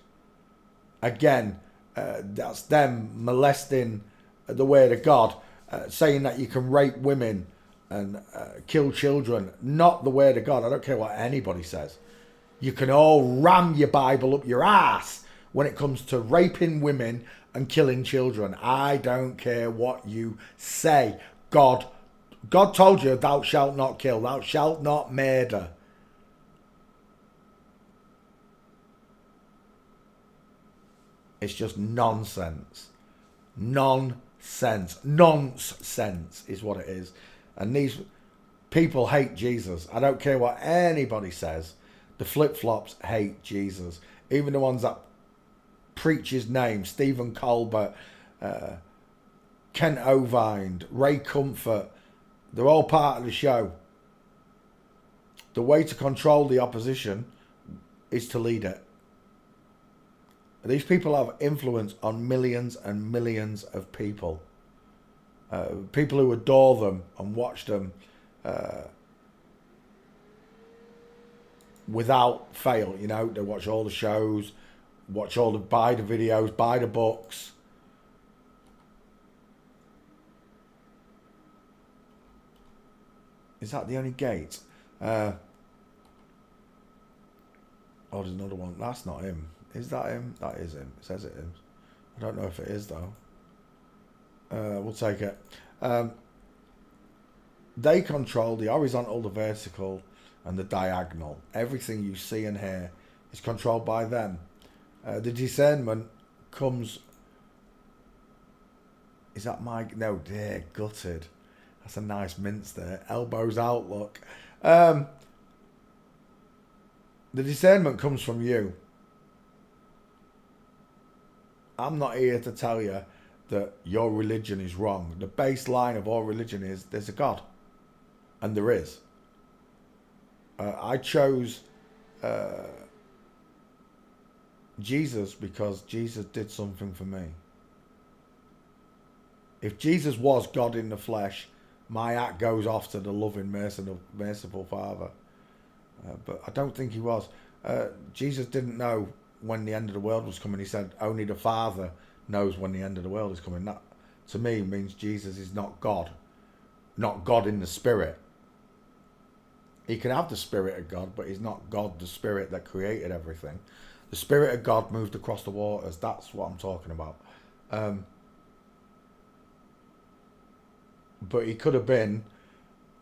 Again, that's them molesting the word of God, saying that you can rape women and kill children. Not the word of God. I don't care what anybody says. You can all ram your Bible up your ass when it comes to raping women and killing children. I don't care what you say. God told you, thou shalt not kill, thou shalt not murder. It's just nonsense. Nonsense. Nonsense is what it is. And these people hate Jesus. I don't care what anybody says. The flip-flops hate Jesus. Even the ones that preach his name. Stephen Colbert, Kent Ovind, Ray Comfort. They're all part of the show. The way to control the opposition is to lead it. These people have influence on millions and millions of people. People who adore them and watch them without fail. You know, they watch all the shows, buy the videos, buy the books. Is that the only gate? Oh, there's another one. That's not him. Is that him? That is him. It says it is. I don't know if it is, though. We'll take it. They control the horizontal, the vertical, and the diagonal. Everything you see and hear is controlled by them. The discernment comes... Is that my... No, dear, gutted. That's a nice mince there. Elbows out, look. The discernment comes from you. I'm not here to tell you that your religion is wrong. The baseline of all religion is there's a God. And there is. I chose Jesus because Jesus did something for me. If Jesus was God in the flesh, my hat goes off to the loving, merciful Father. But I don't think he was. Jesus didn't know when the end of the world was coming. He said only the Father knows when the end of the world is coming. That, to me, means Jesus is not God in the spirit. He can have the spirit of God, but he's not God, the spirit that created everything. The spirit of God moved across the waters. That's what I'm talking about. But he could have been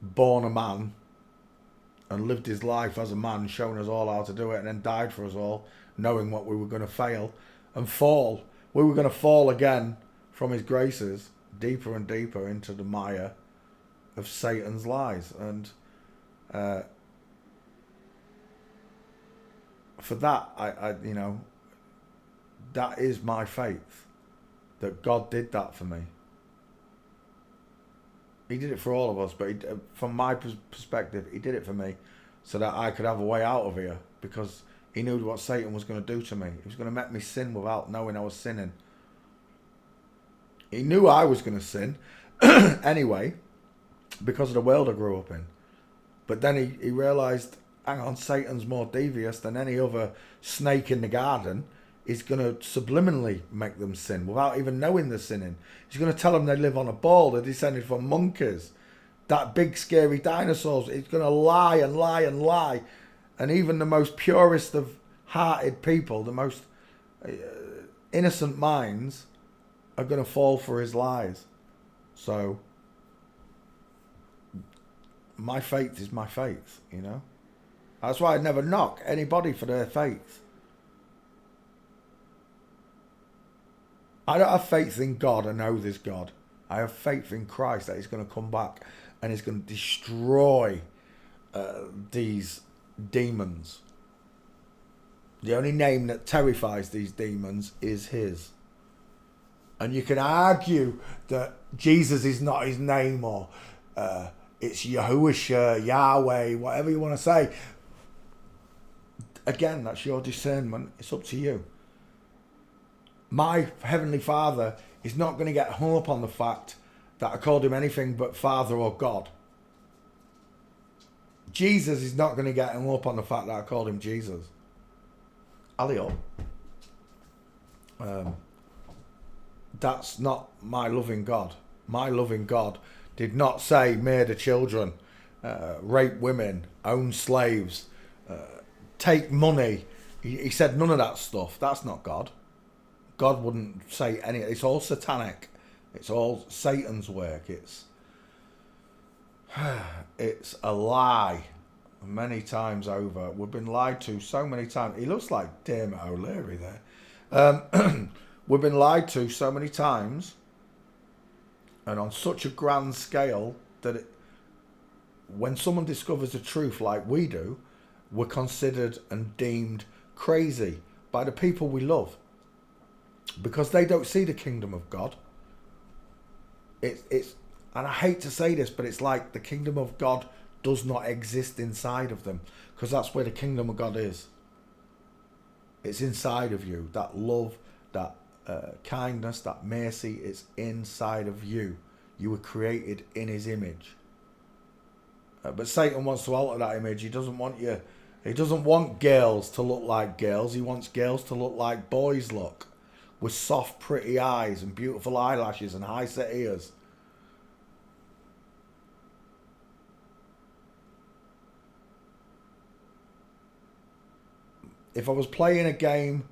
born a man and lived his life as a man, shown us all how to do it, and then died for us all, knowing what we were going to fail and fall. We were going to fall again from his graces, deeper and deeper into the mire of Satan's lies. And for that, I that is my faith, that God did that for me. He did it for all of us, but from my perspective, he did it for me so that I could have a way out of here, because he knew what Satan was going to do to me. He was going to make me sin without knowing I was sinning. He knew I was going to sin anyway, because of the world I grew up in. But then he realised, hang on, Satan's more devious than any other snake in the garden. He's going to subliminally make them sin without even knowing they're sinning. He's going to tell them they live on a ball, they're descended from monkeys, that big scary dinosaurs. He's going to lie and lie and lie. And even the most purest of hearted people, the most innocent minds, are going to fall for his lies. So my faith is my faith, That's why I never knock anybody for their faith. I don't have faith in God. I know there's God. I have faith in Christ that he's going to come back and he's going to destroy these demons. The only name that terrifies these demons is his. And you can argue that Jesus is not his name, or it's Yahushua, Yahweh, whatever you want to say. Again, that's your discernment. It's up to you. My Heavenly Father is not going to get hung up on the fact that I called him anything but Father or God. Jesus is not going to get hung up on the fact that I called him Jesus. Alio. That's not my loving God. My loving God did not say murder children, rape women, own slaves, take money. He said none of that stuff. That's not God. God wouldn't say any. It's all satanic. It's all Satan's work. It's a lie many times over. We've been lied to so many times. He looks like Dermot O'Leary there. We've been lied to so many times, and on such a grand scale that when someone discovers the truth like we do, we're considered and deemed crazy by the people we love, because they don't see the kingdom of God. It's and I hate to say this, but it's like the kingdom of God does not exist inside of them, because that's where the kingdom of God is. It's inside of you. That love, that kindness, that mercy is inside of you. You were created in his image. But Satan wants to alter that image. He doesn't want you. He doesn't want girls to look like girls. He wants girls to look like boys look, with soft, pretty eyes and beautiful eyelashes and high set ears. If I was playing a game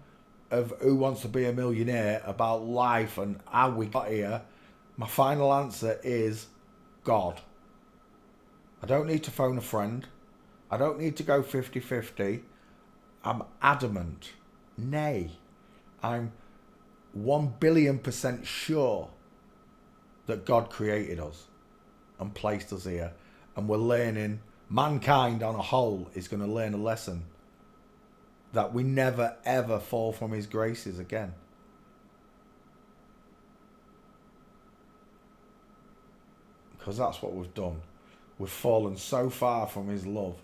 of Who Wants to Be a Millionaire about life and how we got here, my final answer is God. I don't need to phone a friend. I don't need to go 50-50. I'm adamant. Nay. I'm 1,000,000,000% sure that God created us and placed us here. And we're learning, mankind on a whole is going to learn a lesson that we never ever fall from his graces again. Because that's what we've done. We've fallen so far from his love.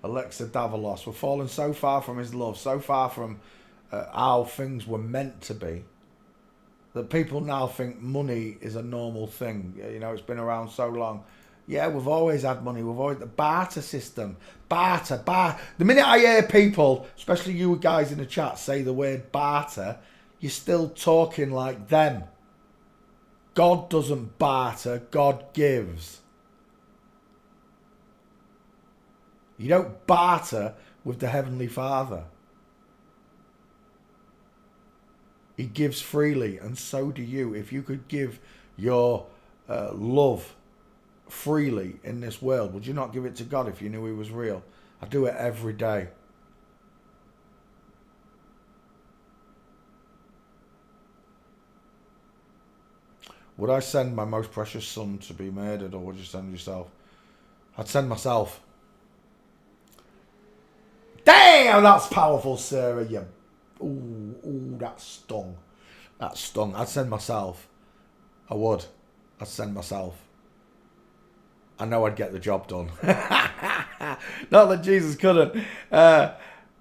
Alexa Davalos, we've fallen so far from his love, so far from how things were meant to be, that people now think money is a normal thing. It's been around so long. Yeah, we've always had money. We've always the barter system. Barter. The minute I hear people, especially you guys in the chat, say the word barter, you're still talking like them. God doesn't barter. God gives. You don't barter with the Heavenly Father. He gives freely, and so do you. If you could give your love freely in this world, would you not give it to God if you knew He was real? I do it every day. Would I send my most precious son to be murdered, or would you send yourself? I'd send myself. Damn, that's powerful, Sarah. You. Ooh, that stung. That stung. I'd send myself. I would. I'd send myself. I know I'd get the job done. Not that Jesus couldn't.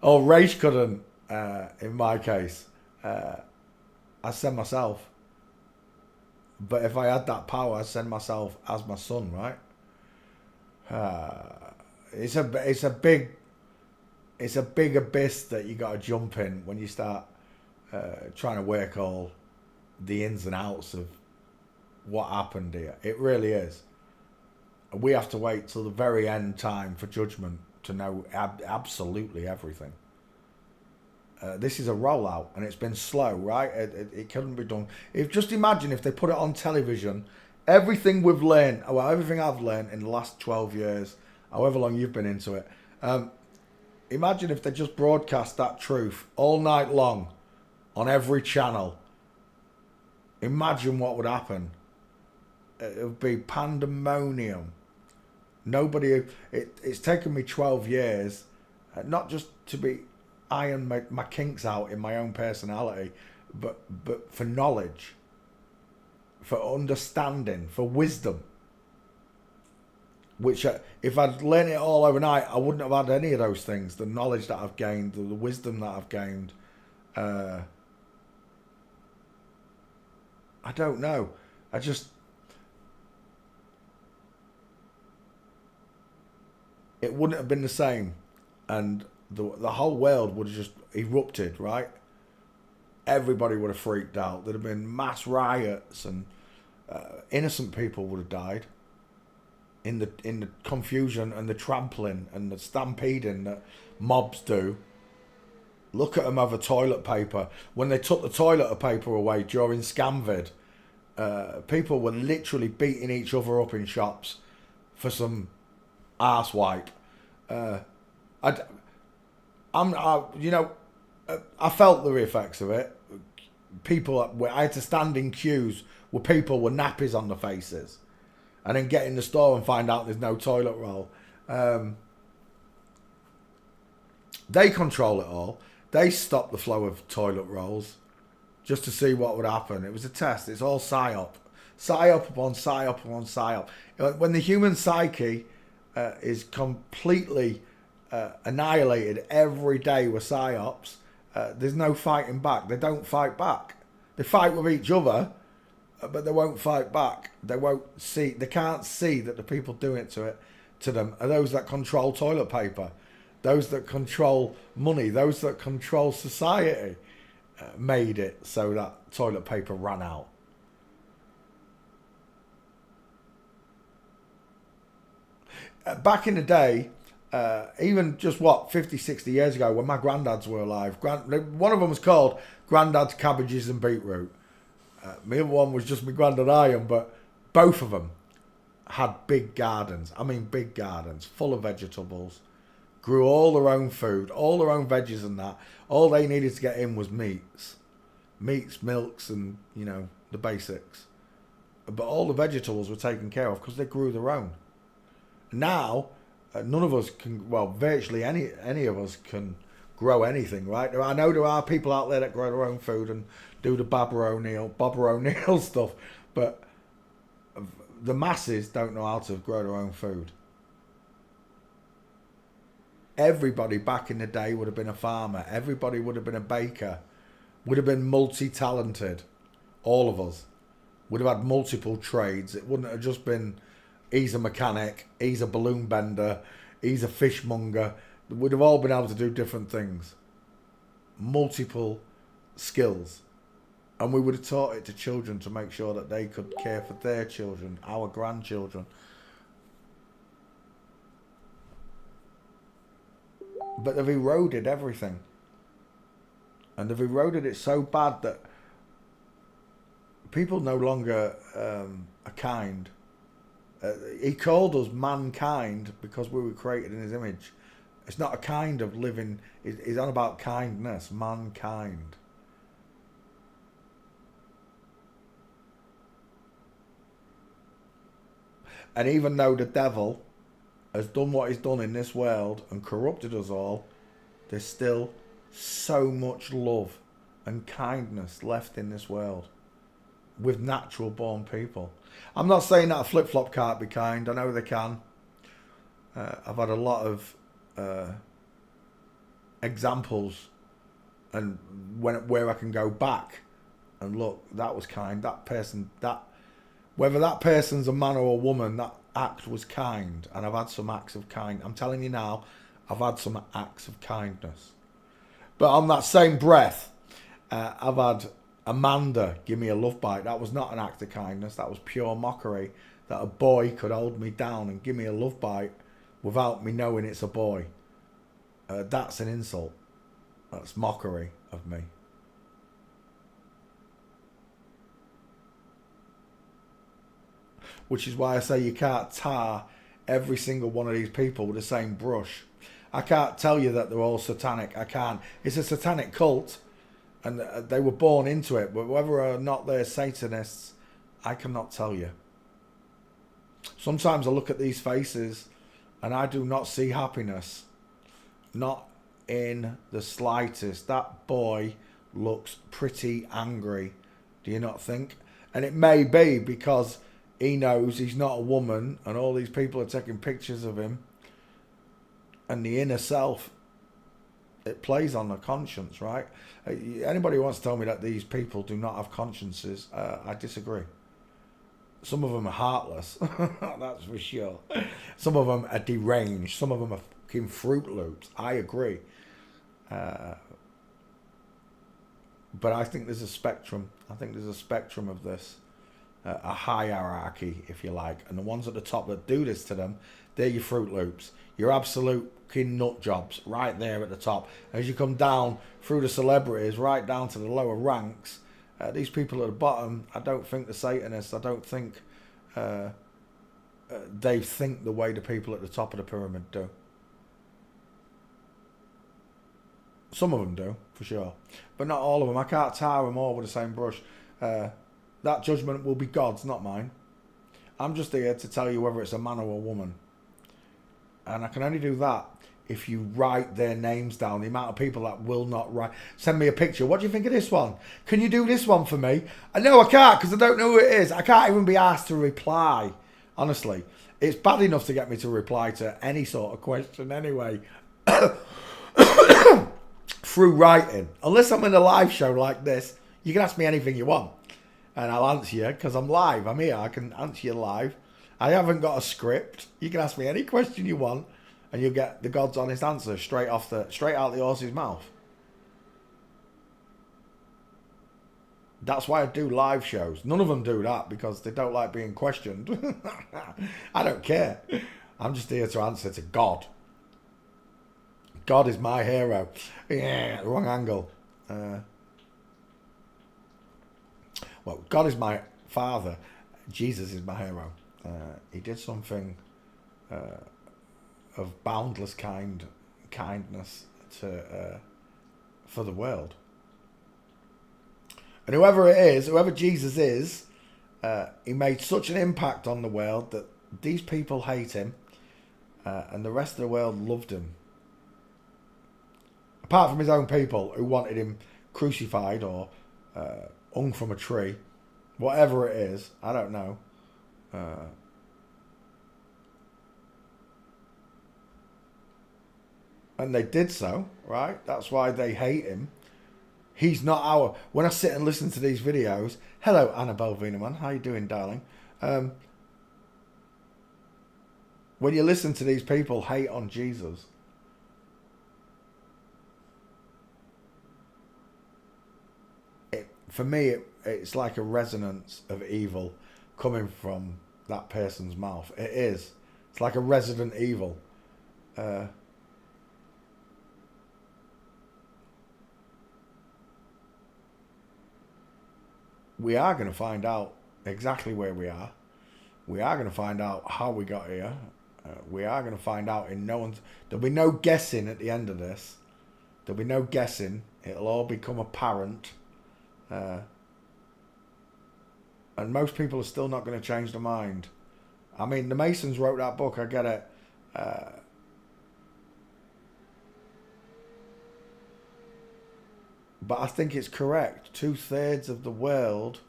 Or Raish couldn't, in my case. I'd send myself. But if I had that power, I'd send myself as my son, right? It's a big abyss that you got to jump in when you start trying to work all the ins and outs of what happened here. It really is. We have to wait till the very end time for judgment to know absolutely everything. This is a rollout, and it's been slow, right? It couldn't be done. Just imagine if they put it on television, everything we've learned, well, everything I've learned in the last 12 years, however long you've been into it. Imagine if they just broadcast that truth all night long on every channel. Imagine what would happen. It would be pandemonium. Nobody. It's taken me 12 years, not just to be iron my kinks out in my own personality, but for knowledge, for understanding, for wisdom. Which, if I'd learned it all overnight, I wouldn't have had any of those things. The knowledge that I've gained, the wisdom that I've gained. I don't know. It wouldn't have been the same. And the whole world would have just erupted, right? Everybody would have freaked out. There'd have been mass riots, and innocent people would have died. In the confusion and the trampling and the stampeding that mobs do. Look at them over toilet paper. When they took the toilet paper away during Scamvid, people were literally beating each other up in shops for some arse wipe. I felt the effects of it. I had to stand in queues where people were nappies on their faces. And then get in the store and find out there's no toilet roll. They control it all. They stop the flow of toilet rolls just to see what would happen. It was a test. It's all psyop. Psyop upon psyop upon psyop. When the human psyche is completely annihilated every day with psyops, there's no fighting back. They don't fight back. They fight with each other, but they won't fight back. They can't see that the people doing it to them are those that control toilet paper, those that control money, those that control society. Made it so that toilet paper ran out. Back in the day, even just 50, 60 years ago, when my granddads were alive, one of them was called Grandad's Cabbages and Beetroot. My other one was just my granddad Iron, but both of them had big gardens. I mean, big gardens full of vegetables. Grew all their own food, all their own veggies and that. All they needed to get in was meats, milks, and the basics. But all the vegetables were taken care of because they grew their own. Now, none of us can. Well, virtually any of us can grow anything, right? I know there are people out there that grow their own food and do the Bob O'Neill stuff, but the masses don't know how to grow their own food. Everybody back in the day would have been a farmer. Everybody would have been a baker. Would have been multi-talented. All of us would have had multiple trades. It wouldn't have just been he's a mechanic, he's a balloon bender, he's a fishmonger. We'd have all been able to do different things. Multiple skills. And we would have taught it to children to make sure that they could care for their children, our grandchildren. But they've eroded everything. And they've eroded it so bad that people no longer are kind. He called us mankind because we were created in his image. It's not a kind of living. He's on about kindness, mankind. And even though the devil has done what he's done in this world and corrupted us all, there's still so much love and kindness left in this world with natural born people. I'm not saying that a flip-flop can't be kind. I know they can. I've had a lot of examples and where I can go back and look, that was kind. That person, whether that person's a man or a woman, that act was kind. And I've had some acts of kind. I'm telling you now, I've had some acts of kindness. But on that same breath, I've had Amanda give me a love bite. That was not an act of kindness. That was pure mockery. That a boy could hold me down and give me a love bite without me knowing it's a boy. That's an insult. That's mockery of me. Which is why I say you can't tar every single one of these people with the same brush. I can't tell you that they're all satanic. I can't. It's a satanic cult. And they were born into it. But whether or not they're Satanists, I cannot tell you. Sometimes I look at these faces and I do not see happiness. Not in the slightest. That boy looks pretty angry. Do you not think? And it may be because he knows he's not a woman and all these people are taking pictures of him. And the inner self, it plays on the conscience, right? Anybody who wants to tell me that these people do not have consciences, I disagree. Some of them are heartless, that's for sure. Some of them are deranged. Some of them are fucking Fruit Loops. I agree. But I think there's a spectrum. I think there's a spectrum of this. A hierarchy, if you like. And the ones at the top that do this to them, they're your Fruit Loops. Your absolute fucking nut jobs right there at the top. As you come down through the celebrities, right down to the lower ranks, these people at the bottom, I don't think they're Satanists. I don't think they think the way the people at the top of the pyramid do. Some of them do, for sure. But not all of them. I can't tar them all with the same brush. That judgment will be God's, not mine. I'm just here to tell you whether it's a man or a woman. And I can only do that if you write their names down. The amount of people that will not write. Send me a picture. What do you think of this one? Can you do this one for me? No, I can't because I don't know who it is. I can't even be asked to reply. Honestly, it's bad enough to get me to reply to any sort of question anyway. Through writing. Unless I'm in a live show like this, you can ask me anything you want. And I'll answer you because I'm live. I'm here. I can answer you live. I haven't got a script. You can ask me any question you want and you'll get the God's honest answer straight out the horse's mouth. That's why I do live shows. None of them do that because they don't like being questioned. I don't care. I'm just here to answer to God. God is my hero. Yeah, wrong angle. Well, God is my father. Jesus is my hero. He did something of boundless kindness for the world. And whoever Jesus is, he made such an impact on the world that these people hate him, and the rest of the world loved him. Apart from his own people who wanted him crucified or hung from a tree, whatever it is, I don't know. And they did so, right? That's why they hate him. He's not our... When I sit and listen to these videos... Hello, Annabelle Wienerman. How you doing, darling? When you listen to these people hate on Jesus, for me, it's like a resonance of evil coming from that person's mouth. It is. It's like a Resident Evil. We are going to find out exactly where we are. We are going to find out how we got here. We are going to find out in no one's... There'll be no guessing at the end of this. There'll be no guessing. It'll all become apparent. And most people are still not going to change their mind. I mean, the Masons wrote that book. I get it. But I think it's correct. 2/3 of the world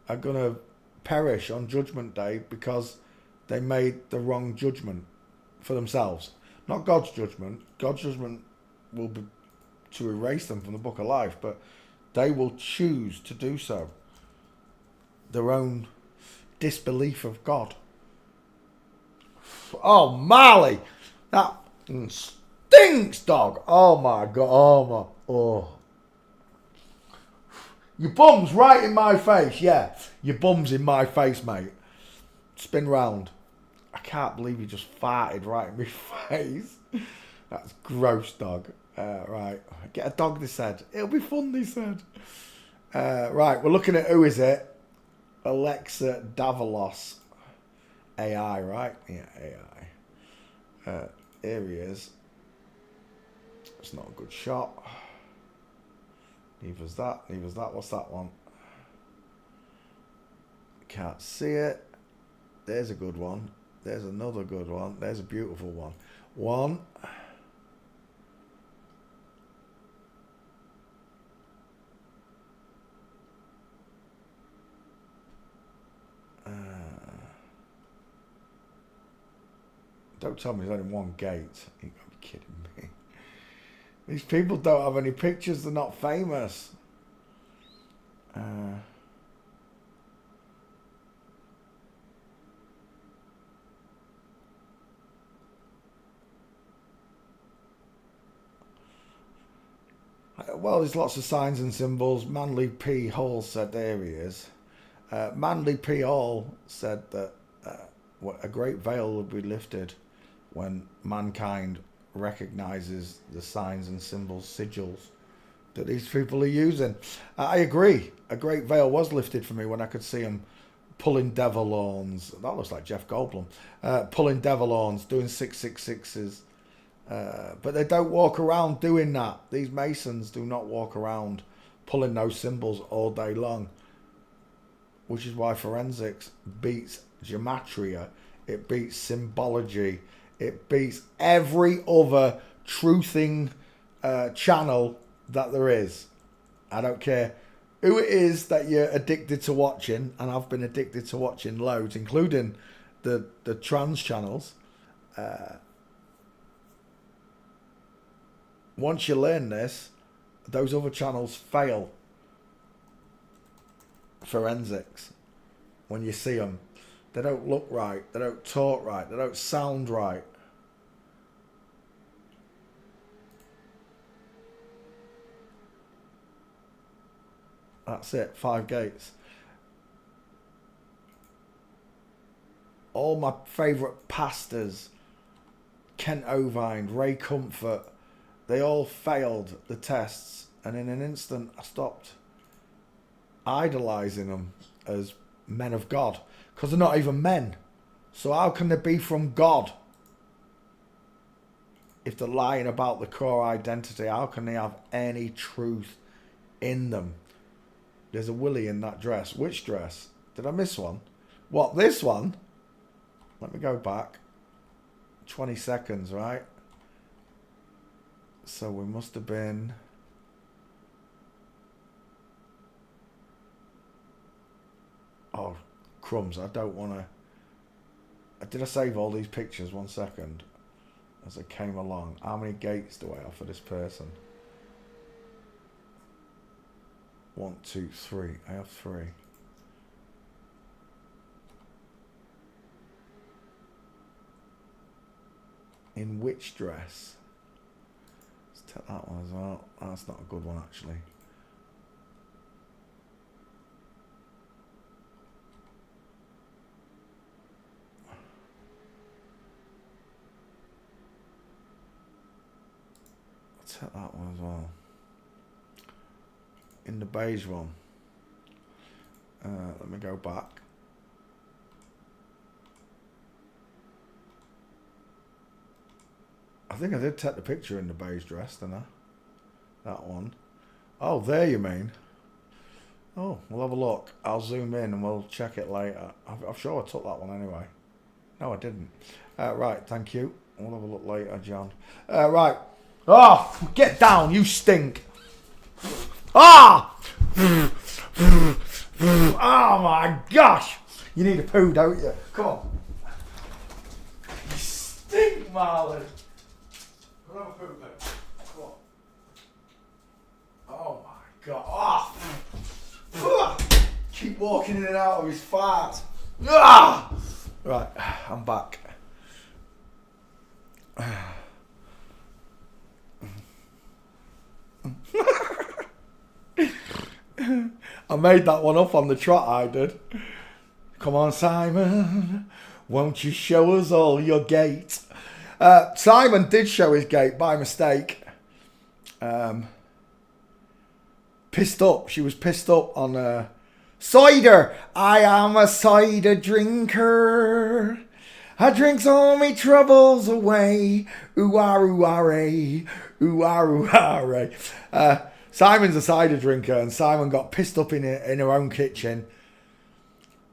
are going to perish on Judgment Day because they made the wrong judgment for themselves. Not God's judgment. God's judgment will be to erase them from the book of life, but they will choose to do so. Their own disbelief of God. Oh, Marley! That stinks, dog! Oh my God, oh my, oh. Your bum's right in my face, yeah. Your bum's in my face, mate. Spin round. I can't believe you just farted right in my face. That's gross, dog. Right, get a dog, they said. It'll be fun, they said. Right, we're looking at who is it? Alexa Davalos. AI, right? Yeah, AI. Here he is. It's not a good shot. Neither's that. Neither's that. What's that one? Can't see it. There's a good one. There's another good one. There's a beautiful one. One. Don't tell me there's only one gate. You gotta be kidding me. These people don't have any pictures. They're not famous. Well, there's lots of signs and symbols. Manly P. Hall said, there he is. Manly P. Hall said that a great veil will be lifted when mankind recognises the signs and symbols, sigils that these people are using. I agree. A great veil was lifted for me when I could see them pulling devil horns. That looks like Jeff Goldblum. Pulling devil horns, doing 666s. But they don't walk around doing that. These Masons do not walk around pulling those symbols all day long. Which is why forensics beats gematria. It beats symbology. It beats every other truthing channel that there is. I don't care who it is that you're addicted to watching, and I've been addicted to watching loads, including the trans channels. Once you learn this, those other channels fail. Forensics. When you see them, they don't look right, they don't talk right, they don't sound right. That's it, 5 gates. All my favourite pastors, Kent Ovine, Ray Comfort, they all failed the tests, and in an instant I stopped idolising them as men of God, because they're not even men. So how can they be from God if they're lying about the core identity? How can they have any truth in them? There's a willy in that dress. Which dress? Did I miss one? What, this one? Let me go back 20 seconds, right? So we must have been... Oh, crumbs, I don't want to... Did I save all these pictures? 1 second. As I came along. How many gates do I have for this person? 1, 2, 3. I have 3. In which dress? Let's take that one as well. That's not a good one, actually. Let's take that one as well. In the beige one. Let me go back. I think I did take the picture in the beige dress, didn't I? That one. Oh, there you mean. Oh, we'll have a look. I'll zoom in and we'll check it later. I'm sure I took that one anyway. No, I didn't. Right, thank you. We'll have a look later, John. Right. Oh, get down, you stink. Ah! Oh my gosh! You need a poo, don't you? Come on. You stink, Marlon. We'll have a poo, then. Come on. Oh my god. Oh. Keep walking in and out of his fart. Ah! Right, I'm back. I made that one up on the trot, I did. Come on, Simon, won't you show us all your gait? Simon did show his gait by mistake. Pissed up. She was pissed up on cider. I am a cider drinker. I drinks all me troubles away. Ooh-ah-ooh-ah-ray. Ooh-ah-ooh-ah-ray. Simon's a cider drinker, and Simon got pissed up in her own kitchen.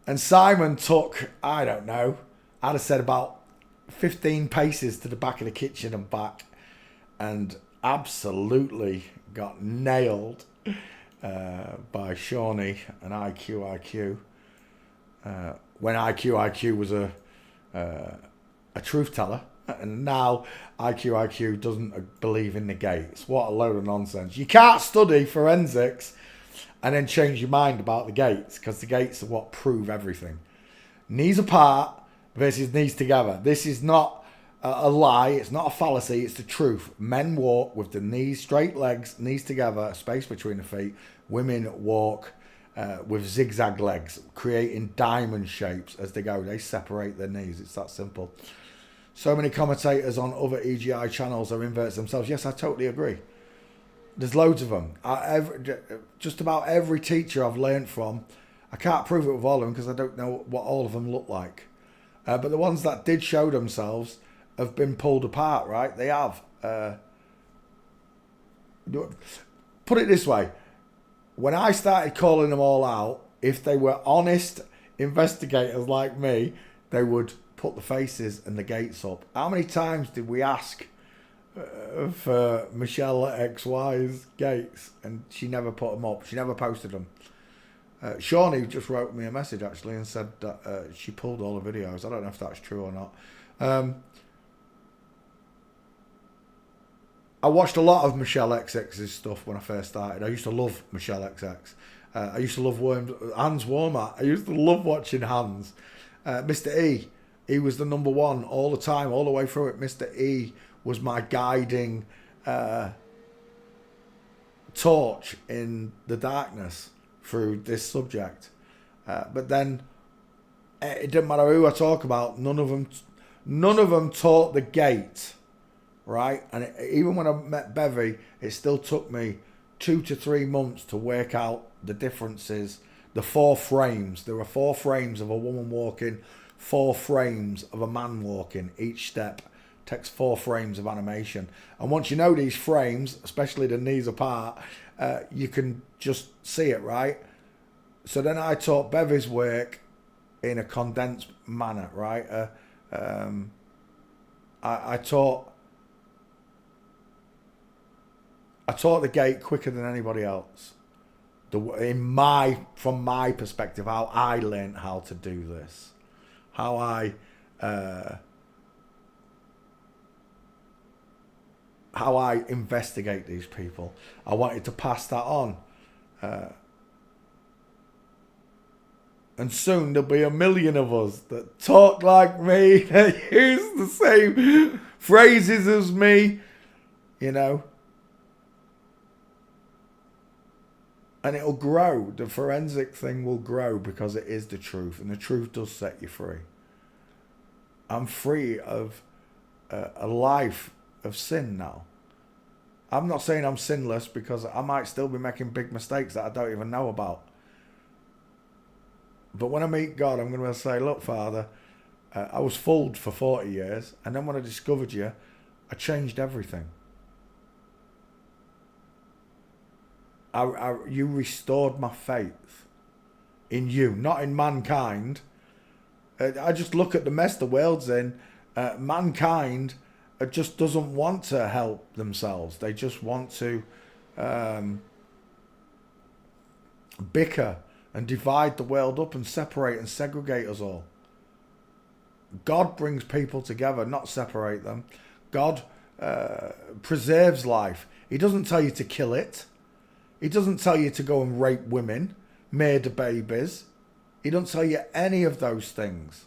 And Simon took, I don't know, I'd have said about 15 paces to the back of the kitchen and back, and absolutely got nailed by Shawnee and IQ. When IQ was a truth teller. And now IQ doesn't believe in the gates. What a load of nonsense. You can't study forensics and then change your mind about the gates, because the gates are what prove everything. Knees apart versus knees together. This is not a lie. It's not a fallacy. It's the truth. Men walk with the knees, straight legs, knees together, space between the feet. Women walk with zigzag legs, creating diamond shapes as they go. They separate their knees. It's that simple. So many commentators on other EGI channels are inverts themselves. Yes, I totally agree. There's loads of them. Just about every teacher I've learned from, I can't prove it with all of them because I don't know what all of them look like. But the ones that did show themselves have been pulled apart, right? They have. Put it this way. When I started calling them all out, if they were honest investigators like me, they would put the faces and the gates up. How many times did we ask for Michelle XY's gates, and she never put them up? She never posted them. Shawnee just wrote me a message actually and said that she pulled all the videos. I don't know if that's true or not. I watched a lot of Michelle XX's stuff when I first started. I used to love Michelle XX. I used to love Hans Warmat. I used to love watching Hans. Mr. E, he was the number one all the time, all the way through it. Mr. E was my guiding torch in the darkness through this subject. But then it didn't matter who I talk about. None of them taught the gate, right? And even when I met Bevy, it still took me 2 to 3 months to work out the differences. The 4 frames. There are 4 frames of a woman walking, 4 frames of a man walking. Each step takes 4 frames of animation. And once you know these frames, especially the knees apart, you can just see it, right? So then I taught Bevy's work in a condensed manner, right? I taught the gate quicker than anybody else. From my perspective, how I learned how to do this, how I investigate these people. I wanted to pass that on, and soon there'll be 1 million of us that talk like me, that use the same phrases as me, you know. And it'll grow. The forensic thing will grow because it is the truth. And the truth does set you free. I'm free of a life of sin now. I'm not saying I'm sinless because I might still be making big mistakes that I don't even know about. But when I meet God, I'm going to say, look, Father, I was fooled for 40 years. And then when I discovered you, I changed everything. You restored my faith in you, not in mankind. I just look at the mess the world's in. Mankind just doesn't want to help themselves. They just want to bicker and divide the world up and separate and segregate us all. God brings people together, not separate them. God preserves life. He doesn't tell you to kill it. He doesn't tell you to go and rape women, murder babies. He doesn't tell you any of those things.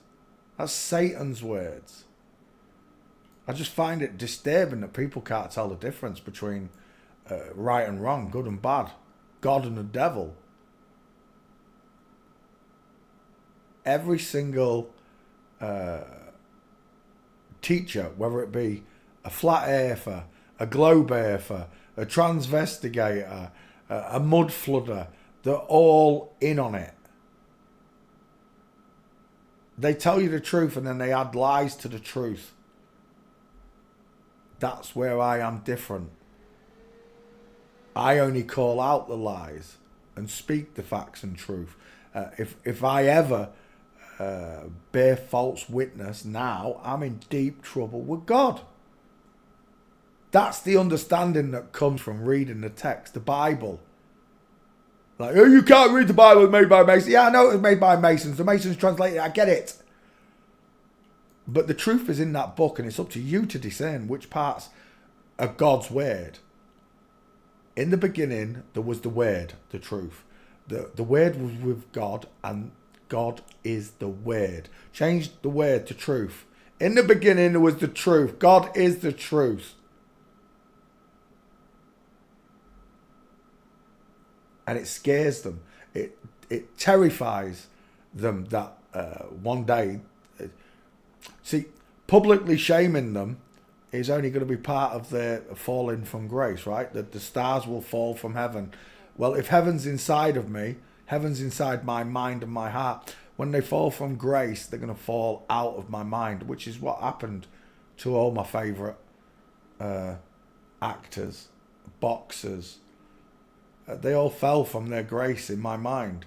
That's Satan's words. I just find it disturbing that people can't tell the difference between right and wrong, good and bad, God and the devil. Every single teacher, whether it be a flat earther, a globe earther, a transvestigator, a mud flooder, they're all in on it. They tell you the truth and then they add lies to the truth. That's where I am different. I only call out the lies and speak the facts and truth. If I ever bear false witness now, I'm in deep trouble with God. That's the understanding that comes from reading the text, the Bible. Like, oh, you can't read the Bible, it's made by Masons. Yeah, I know it was made by Masons. The Masons translated it, I get it. But the truth is in that book, and it's up to you to discern which parts are God's word. In the beginning, there was the word, the truth. The word was with God, and God is the word. Change the word to truth. In the beginning, there was the truth. God is the truth. And it scares them. It terrifies them that one day... See, publicly shaming them is only going to be part of their falling from grace, right? That the stars will fall from heaven. Well, if heaven's inside of me, heaven's inside my mind and my heart. When they fall from grace, they're going to fall out of my mind, which is what happened to all my favourite actors, boxers. They all fell from their grace in my mind.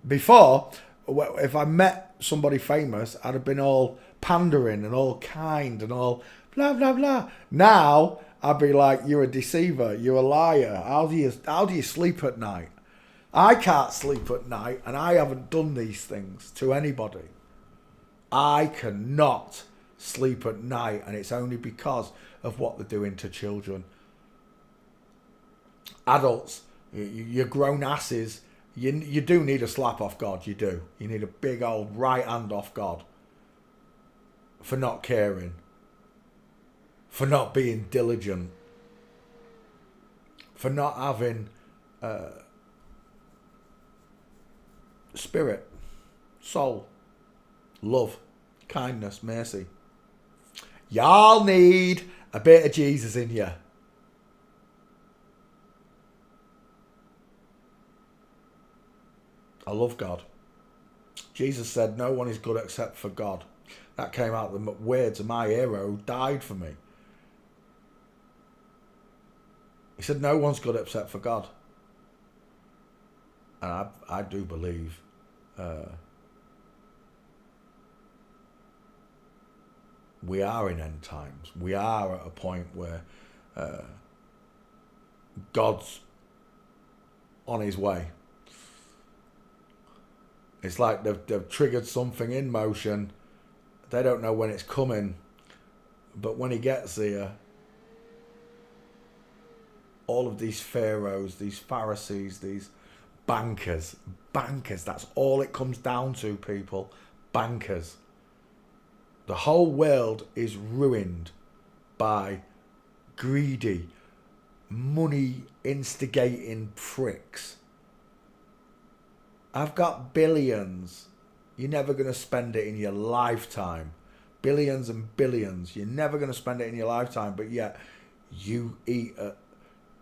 Before, if I met somebody famous, I'd have been all pandering and all kind and all blah, blah, blah. Now, I'd be like, you're a deceiver, you're a liar. How do you sleep at night? I can't sleep at night, and I haven't done these things to anybody. I cannot sleep at night, and it's only because of what they're doing to children. Adults, you grown asses, you do need a slap off God, you do. You need a big old right hand off God for not caring, for not being diligent, for not having spirit, soul, love, kindness, mercy. Y'all need a bit of Jesus in you. I love God. Jesus said, no one is good except for God. That came out of the words of my hero who died for me. He said, no one's good except for God. And I do believe we are in end times. We are at a point where God's on his way. It's like they've triggered something in motion. They don't know when it's coming. But when he gets here, all of these pharaohs, these Pharisees, these bankers, that's all it comes down to, people. Bankers. The whole world is ruined by greedy, money instigating pricks. I've got billions. You're never going to spend it in your lifetime. Billions and billions. You're never going to spend it in your lifetime, but yet you eat at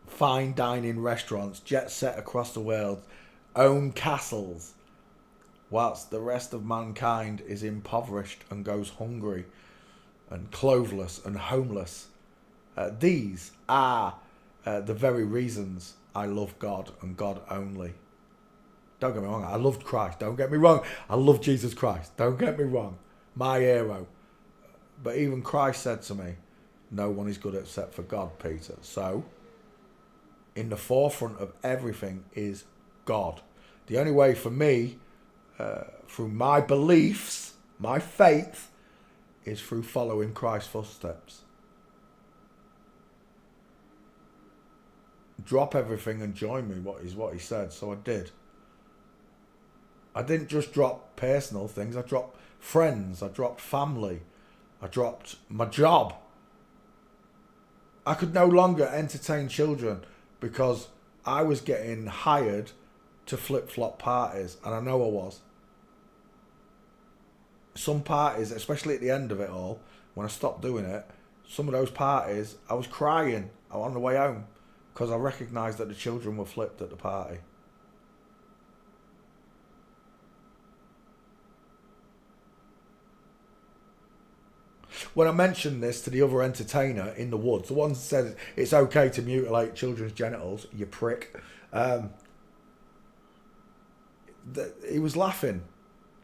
fine dining restaurants, jet set across the world, own castles, whilst the rest of mankind is impoverished and goes hungry and clothesless and homeless. These are the very reasons I love God and God only. Don't get me wrong, I loved Christ. Don't get me wrong, I love Jesus Christ. Don't get me wrong, my hero. But even Christ said to me, no one is good except for God, Peter. So, in the forefront of everything is God. The only way for me, through my beliefs, my faith, is through following Christ's footsteps. Drop everything and join me, what he said. So I did. I didn't just drop personal things. I dropped friends. I dropped family. I dropped my job. I could no longer entertain children because I was getting hired to flip-flop parties, and I know I was. Some parties, especially at the end of it all, when I stopped doing it, some of those parties, I was crying on the way home because I recognised that the children were flipped at the party. When I mentioned this to the other entertainer in the woods, the one that said it's okay to mutilate children's genitals, you prick, he was laughing.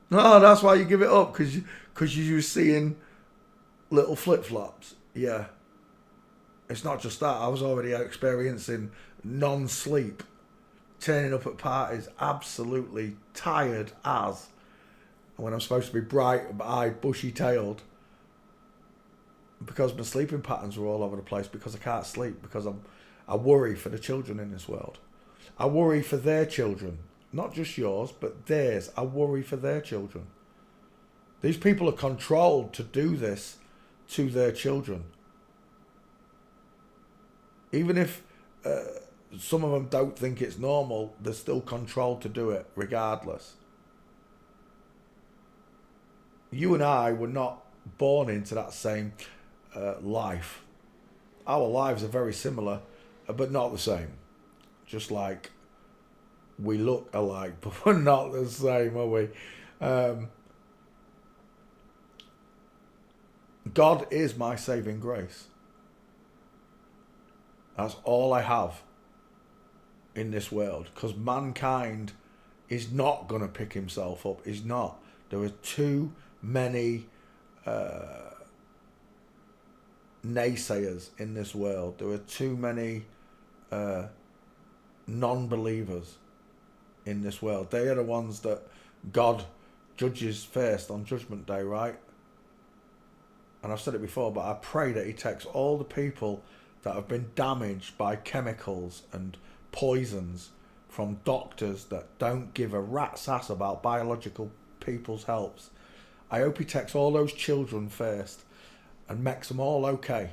No, that's why you give it up, because you were seeing little flip-flops. Yeah. It's not just that. I was already experiencing non-sleep, turning up at parties absolutely tired as, when I'm supposed to be bright-eyed, bushy-tailed, because my sleeping patterns were all over the place, because I can't sleep, because I worry for the children in this world. I worry for their children. Not just yours, but theirs. I worry for their children. These people are controlled to do this to their children. Even if some of them don't think it's normal, they're still controlled to do it regardless. You and I were not born into that same life. Our lives are very similar, but not the same. Just like we look alike, but we're not the same, are we? God is my saving grace. That's all I have in this world, because mankind is not going to pick himself up. He's not. There are too many naysayers in this world. There are too many non-believers in this world. They are the ones that God judges first on Judgment Day, right? And I've said it before, but I pray that he takes all the people that have been damaged by chemicals and poisons from doctors that don't give a rat's ass about biological people's health. I hope he takes all those children first and makes them all okay.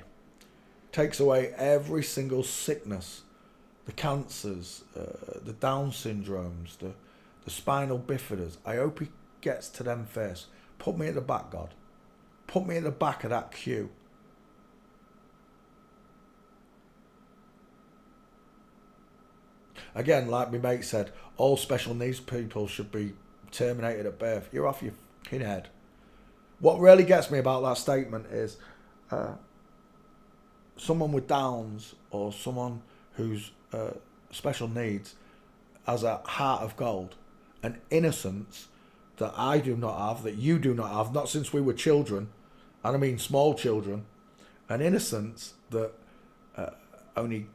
Takes away every single sickness, the cancers, the Down syndromes, the spinal bifidas. I hope he gets to them first. Put me at the back, God. Put me at the back of that queue. Again, like my mate said, all special needs people should be terminated at birth. You're off your fucking head. What really gets me about that statement is someone with Downs or someone who's special needs has a heart of gold, an innocence that I do not have, that you do not have, not since we were children, and I mean small children, an innocence that only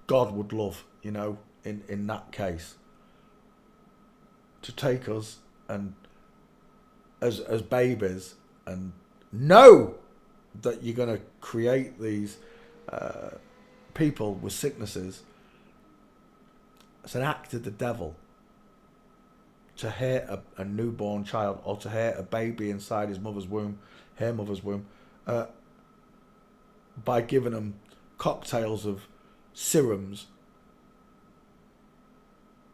God would love, you know, in that case, to take us and as babies and know that you're going to create these people with sicknesses. It's an act of the devil. to hate a newborn child, or to hate a baby inside his mother's womb, her mother's womb, by giving them cocktails of serums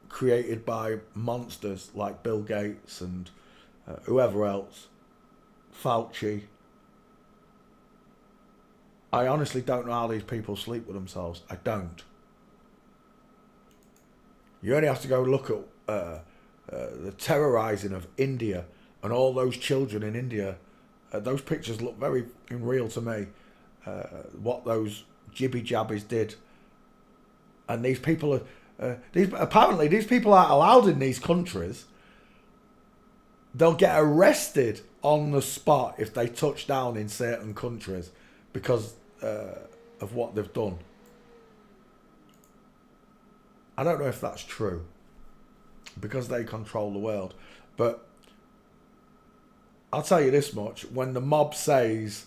created by monsters like Bill Gates and whoever else, Fauci. I honestly don't know how these people sleep with themselves. I don't. You only have to go look at the terrorising of India and all those children in India. Those pictures look very real to me. What those jibby jabbies did, and these people are apparently these people aren't allowed in these countries. They'll get arrested on the spot if they touch down in certain countries because of what they've done. I don't know if that's true because they control the world, but I'll tell you this much: when the mob says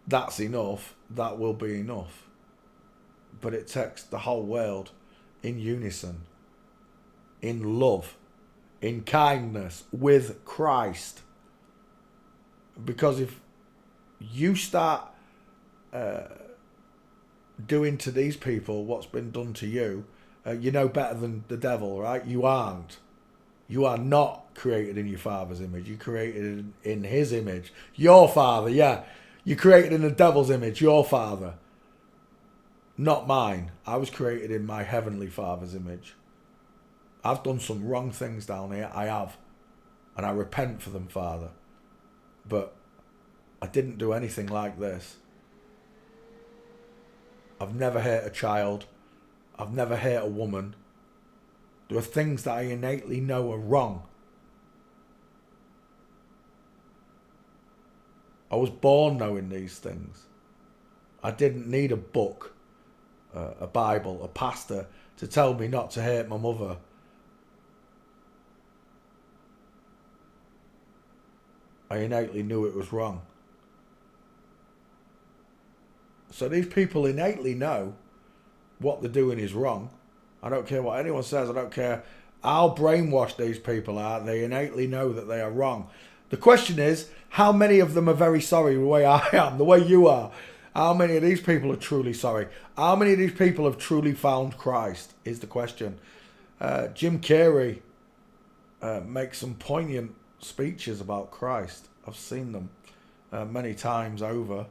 that's enough, that will be enough. But it takes the whole world in unison, in love, in kindness, with Christ. Because if you start doing to these people what's been done to you, you know better than the devil, right? You aren't. You are not created in your Father's image. You're created in his image. Your Father, yeah. You're created in the devil's image, your Father. Not mine. I was created in my Heavenly Father's image. I've done some wrong things down here. I have. And I repent for them, Father. But I didn't do anything like this. I've never hurt a child. I've never hurt a woman. There are things that I innately know are wrong. I was born knowing these things. I didn't need a book, a Bible, a pastor to tell me not to hate my mother. I innately knew it was wrong. So these people innately know what they're doing is wrong. I don't care what anyone says. I don't care how brainwashed these people are. They innately know that they are wrong. The question is, how many of them are very sorry the way I am, the way you are? How many of these people are truly sorry? How many of these people have truly found Christ is the question. Jim Carrey makes some poignant speeches about Christ. I've seen them many times over.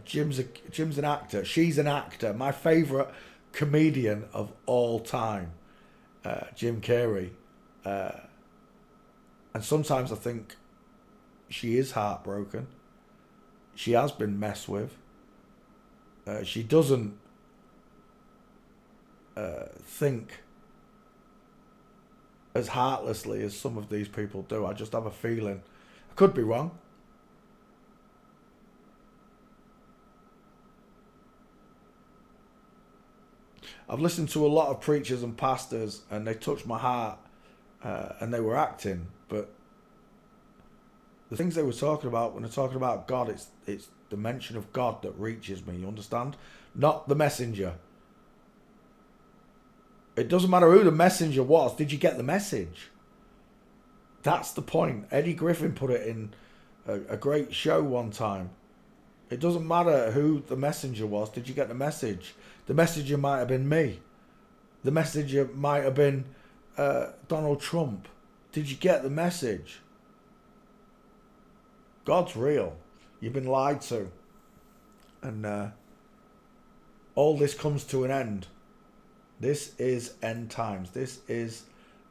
Jim's an actor. She's an actor. My favourite comedian of all time, Jim Carrey. And sometimes I think she is heartbroken. She has been messed with. She doesn't think as heartlessly as some of these people do. I just have a feeling. I could be wrong. I've listened to a lot of preachers and pastors and they touched my heart and they were acting, but the things they were talking about when they're talking about God, it's the mention of God that reaches me, you understand? Not the messenger. It doesn't matter who the messenger was. Did you get the message? That's the point. Eddie Griffin put it in a great show one time. It doesn't matter who the messenger was. Did you get the message? The messenger might have been me. The messenger might have been Donald Trump. Did you get the message? God's real. You've been lied to. And all this comes to an end. This is end times. This is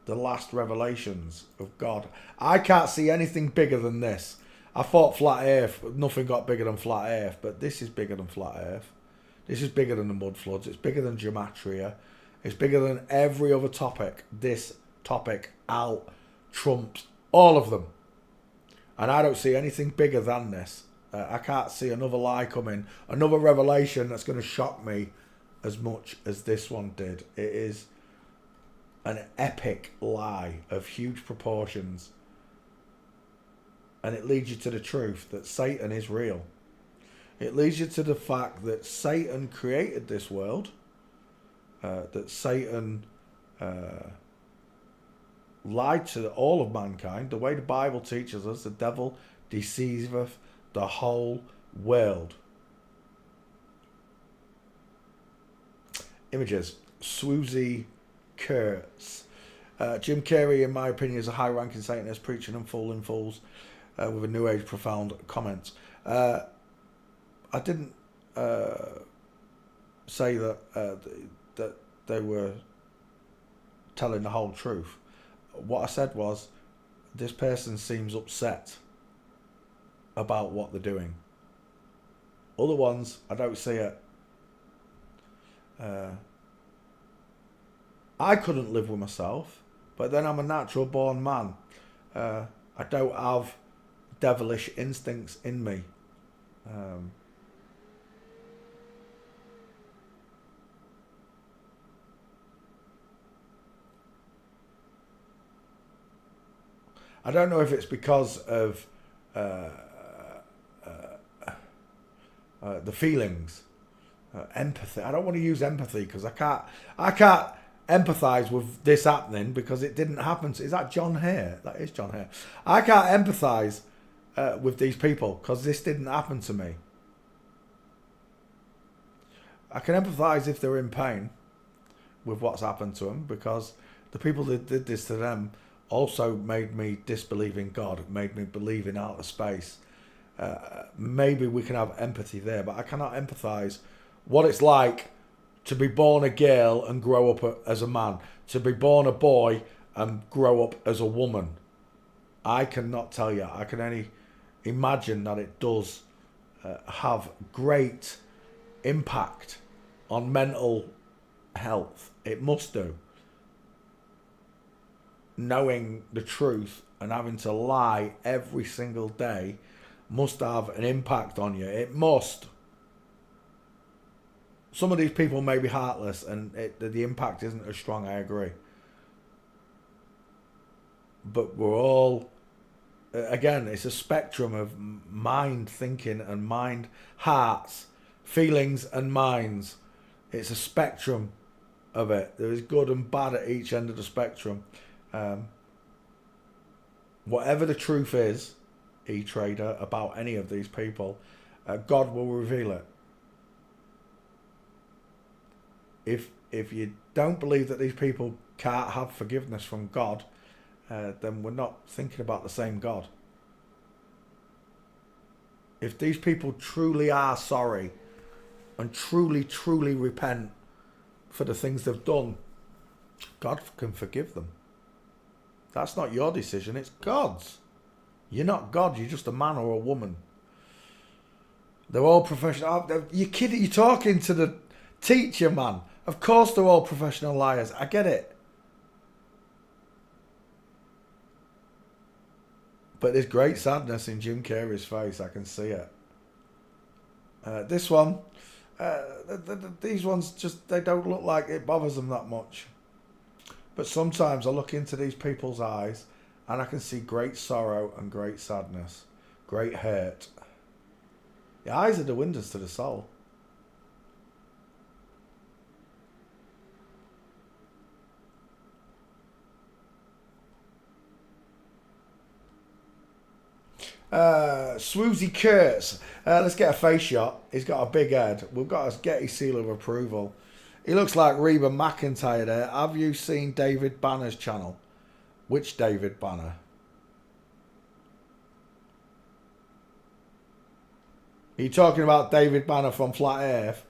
the last revelations of God. I can't see anything bigger than this. I thought flat earth, nothing got bigger than flat earth, but this is bigger than flat earth. This is bigger than the mud floods. It's bigger than gematria. It's bigger than every other topic. This topic out trumps all of them. And I don't see anything bigger than this. I can't see another lie coming, another revelation that's going to shock me as much as this one did. It is an epic lie of huge proportions. And it leads you to the truth that Satan is real. It leads you to the fact that Satan created this world. That Satan lied to all of mankind. The way the Bible teaches us, the devil deceiveth the whole world. Images. Swoozie Kurtz. Jim Carrey, in my opinion, is a high-ranking Satanist preaching and fooling fools with a New Age profound comment. I didn't say that that they were telling the whole truth. What I said was, this person seems upset about what they're doing. Other ones, I don't see it. I couldn't live with myself, but then I'm a natural born man. I don't have devilish instincts in me. I don't know if it's because of the feelings, empathy. I don't want to use empathy because I can't empathise with this happening because it didn't happen. Is that John Hare? That is John Hare. I can't empathise with these people because this didn't happen to me. I can empathise if they're in pain with what's happened to them, because the people that did this to them also made me disbelieve in God, made me believe in outer space. Maybe we can have empathy there, but I cannot empathise what it's like to be born a girl and grow up as a man, to be born a boy and grow up as a woman. I cannot tell you. I can only imagine that it does have great impact on mental health. It must do. Knowing the truth and having to lie every single day must have an impact on you. It must. Some of these people may be heartless and the impact isn't as strong, I agree. But we're all, again, it's a spectrum of mind thinking and mind, hearts, feelings and minds. It's a spectrum of it. There is good and bad at each end of the spectrum. Whatever the truth is, E-Trader, about any of these people, God will reveal it. If you don't believe that these people can't have forgiveness from God, then we're not thinking about the same God. If these people truly are sorry and truly, truly repent for the things they've done, God can forgive them. That's not your decision, it's God's. You're not God, you're just a man or a woman. They're all professional. You're kidding, you're talking to the teacher, man. Of course they're all professional liars. I get it. But there's great sadness in Jim Carrey's face. I can see it. This one, these ones just, they don't look like it bothers them that much. But sometimes I look into these people's eyes and I can see great sorrow and great sadness, great hurt. The eyes are the windows to the soul. Swoozie Kurtz. Let's get a face shot. He's got a big head. We've got to get his seal of approval. He looks like Reba McEntire there. Have you seen David Banner's channel? Which David Banner? Are you talking about David Banner from Flat Earth?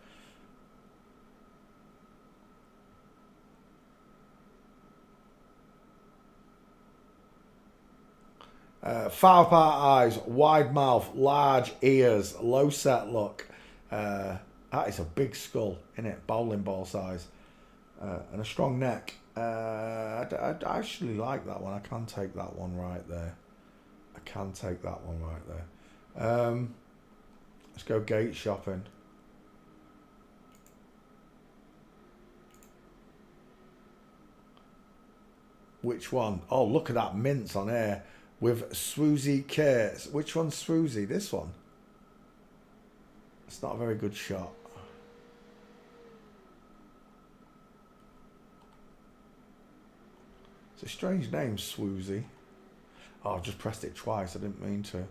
Far apart eyes, wide mouth, large ears, low set look. That is a big skull, isn't it? Bowling ball size. And a strong neck. I actually like that one. I can take that one right there. I can take that one right there. Let's go gate shopping. Which one? Oh, look at that mince on air with Swoozie Kurtz. Which one's Swoozie? This one. It's not a very good shot. a strange name, Swoozy. Oh, I've just pressed it twice. I didn't mean to.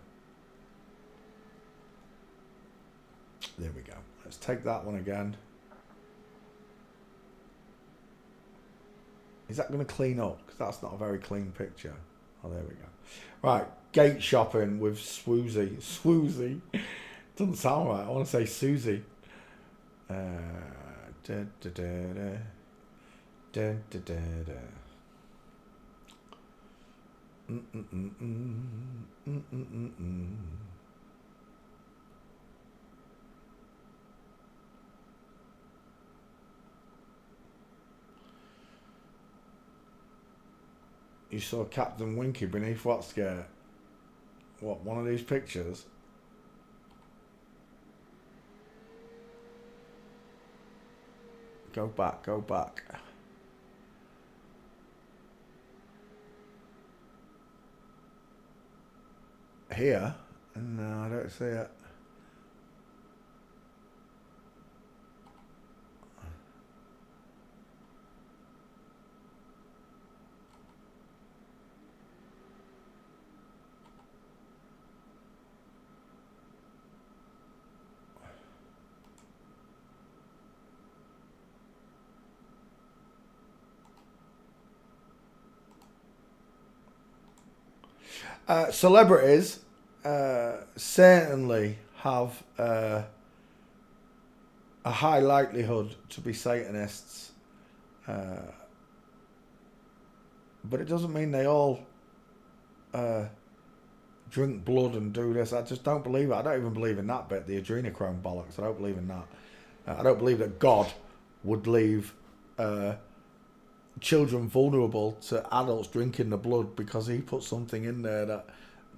There we go. Let's take that one again. Is that going to clean up? Because that's not a very clean picture. Oh, there we go. Right, gate shopping with Swoozy. Swoozy. Doesn't sound right. I want to say Susie. Da, da, da, da. Da, da, da, da. You saw Captain Winky beneath what skirt? What, one of these pictures? Go back, go back. Here? No, I don't see it. Celebrities certainly have a high likelihood to be Satanists, but it doesn't mean they all drink blood and do this. I just don't believe it. I don't even believe in that bit, the adrenochrome bollocks. I don't believe in that. I don't believe that God would leave children vulnerable to adults drinking the blood because he put something in there that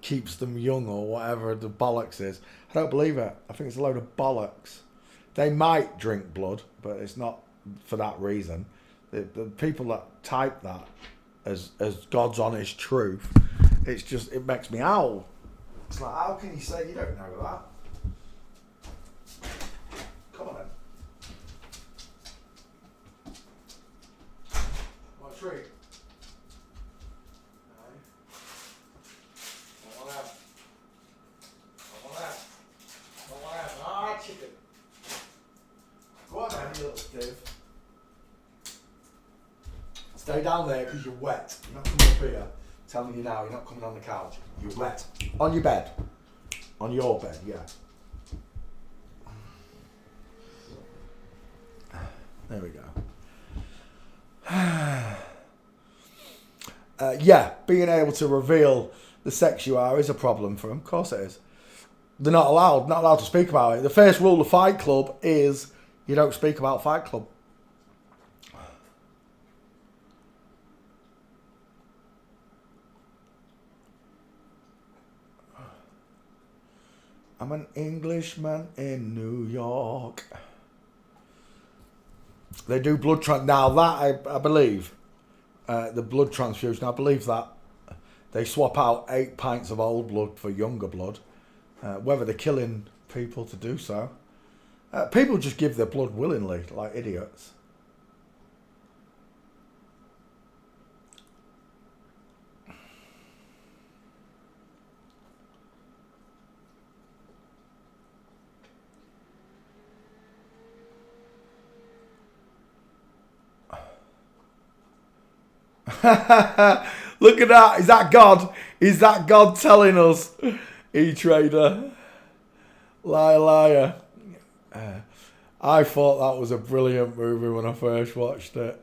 keeps them young or whatever the bollocks is. I don't believe it. I think it's a load of bollocks. They might drink blood, but it's not for that reason. The people that type that as God's honest truth, it's just, it makes me howl. It's like, how can you say you don't know that? Come on then. What treat? Chicken. Go on then, you little Steve. Stay down there because you're wet. You're not coming up here. I'm telling you now, you're not coming on the couch. You're wet. On your bed. On your bed, yeah. There we go. Yeah, being able to reveal the sex you are is a problem for them. Of course it is. They're not allowed to speak about it. The first rule of Fight Club is you don't speak about Fight Club. I'm an Englishman in New York. They do blood now that I believe, the blood transfusion, I believe that they swap out 8 pints of old blood for younger blood. Whether they're killing people to do so. People just give their blood willingly, like idiots. Look at that. Is that God? Is that God telling us? E-Trader. Liar, liar. I thought that was a brilliant movie when I first watched it.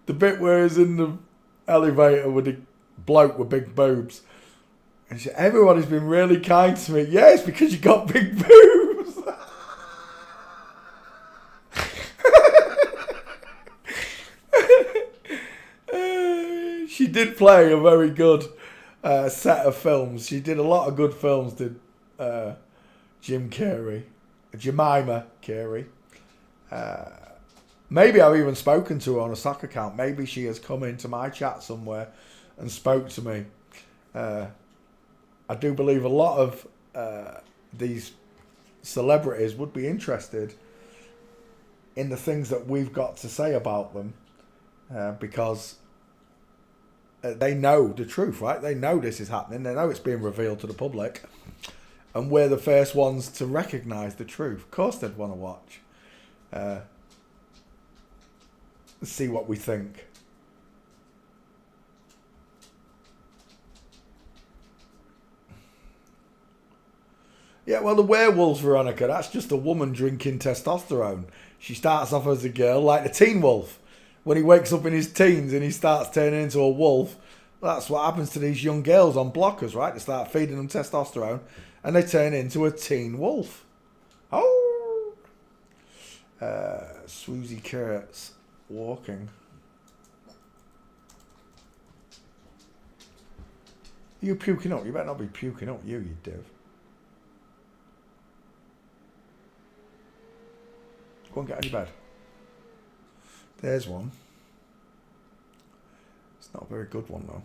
The bit where he's in the elevator with the bloke with big boobs. And she said, everybody's been really kind to me. Yeah, it's because you got big boobs. She did play a very good set of films. She did a lot of good films, did Jim Carrey. Jemima Carey. Maybe I've even spoken to her on a Slack account. Maybe she has come into my chat somewhere and spoke to me. I do believe a lot of these celebrities would be interested in the things that we've got to say about them, because they know the truth, right? They know this is happening. They know it's being revealed to the public. And we're the first ones to recognise the truth. Of course they'd want to watch. See what we think. Yeah, well, the werewolves, Veronica, that's just a woman drinking testosterone. She starts off as a girl, like the teen wolf. When he wakes up in his teens and he starts turning into a wolf, that's what happens to these young girls on blockers, right? They start feeding them testosterone and they turn into a teen wolf. Oh! Swoozy Kurtz walking. Are you puking up? You better not be puking up, you div. Go and get out of bed. There's one. It's not a very good one though.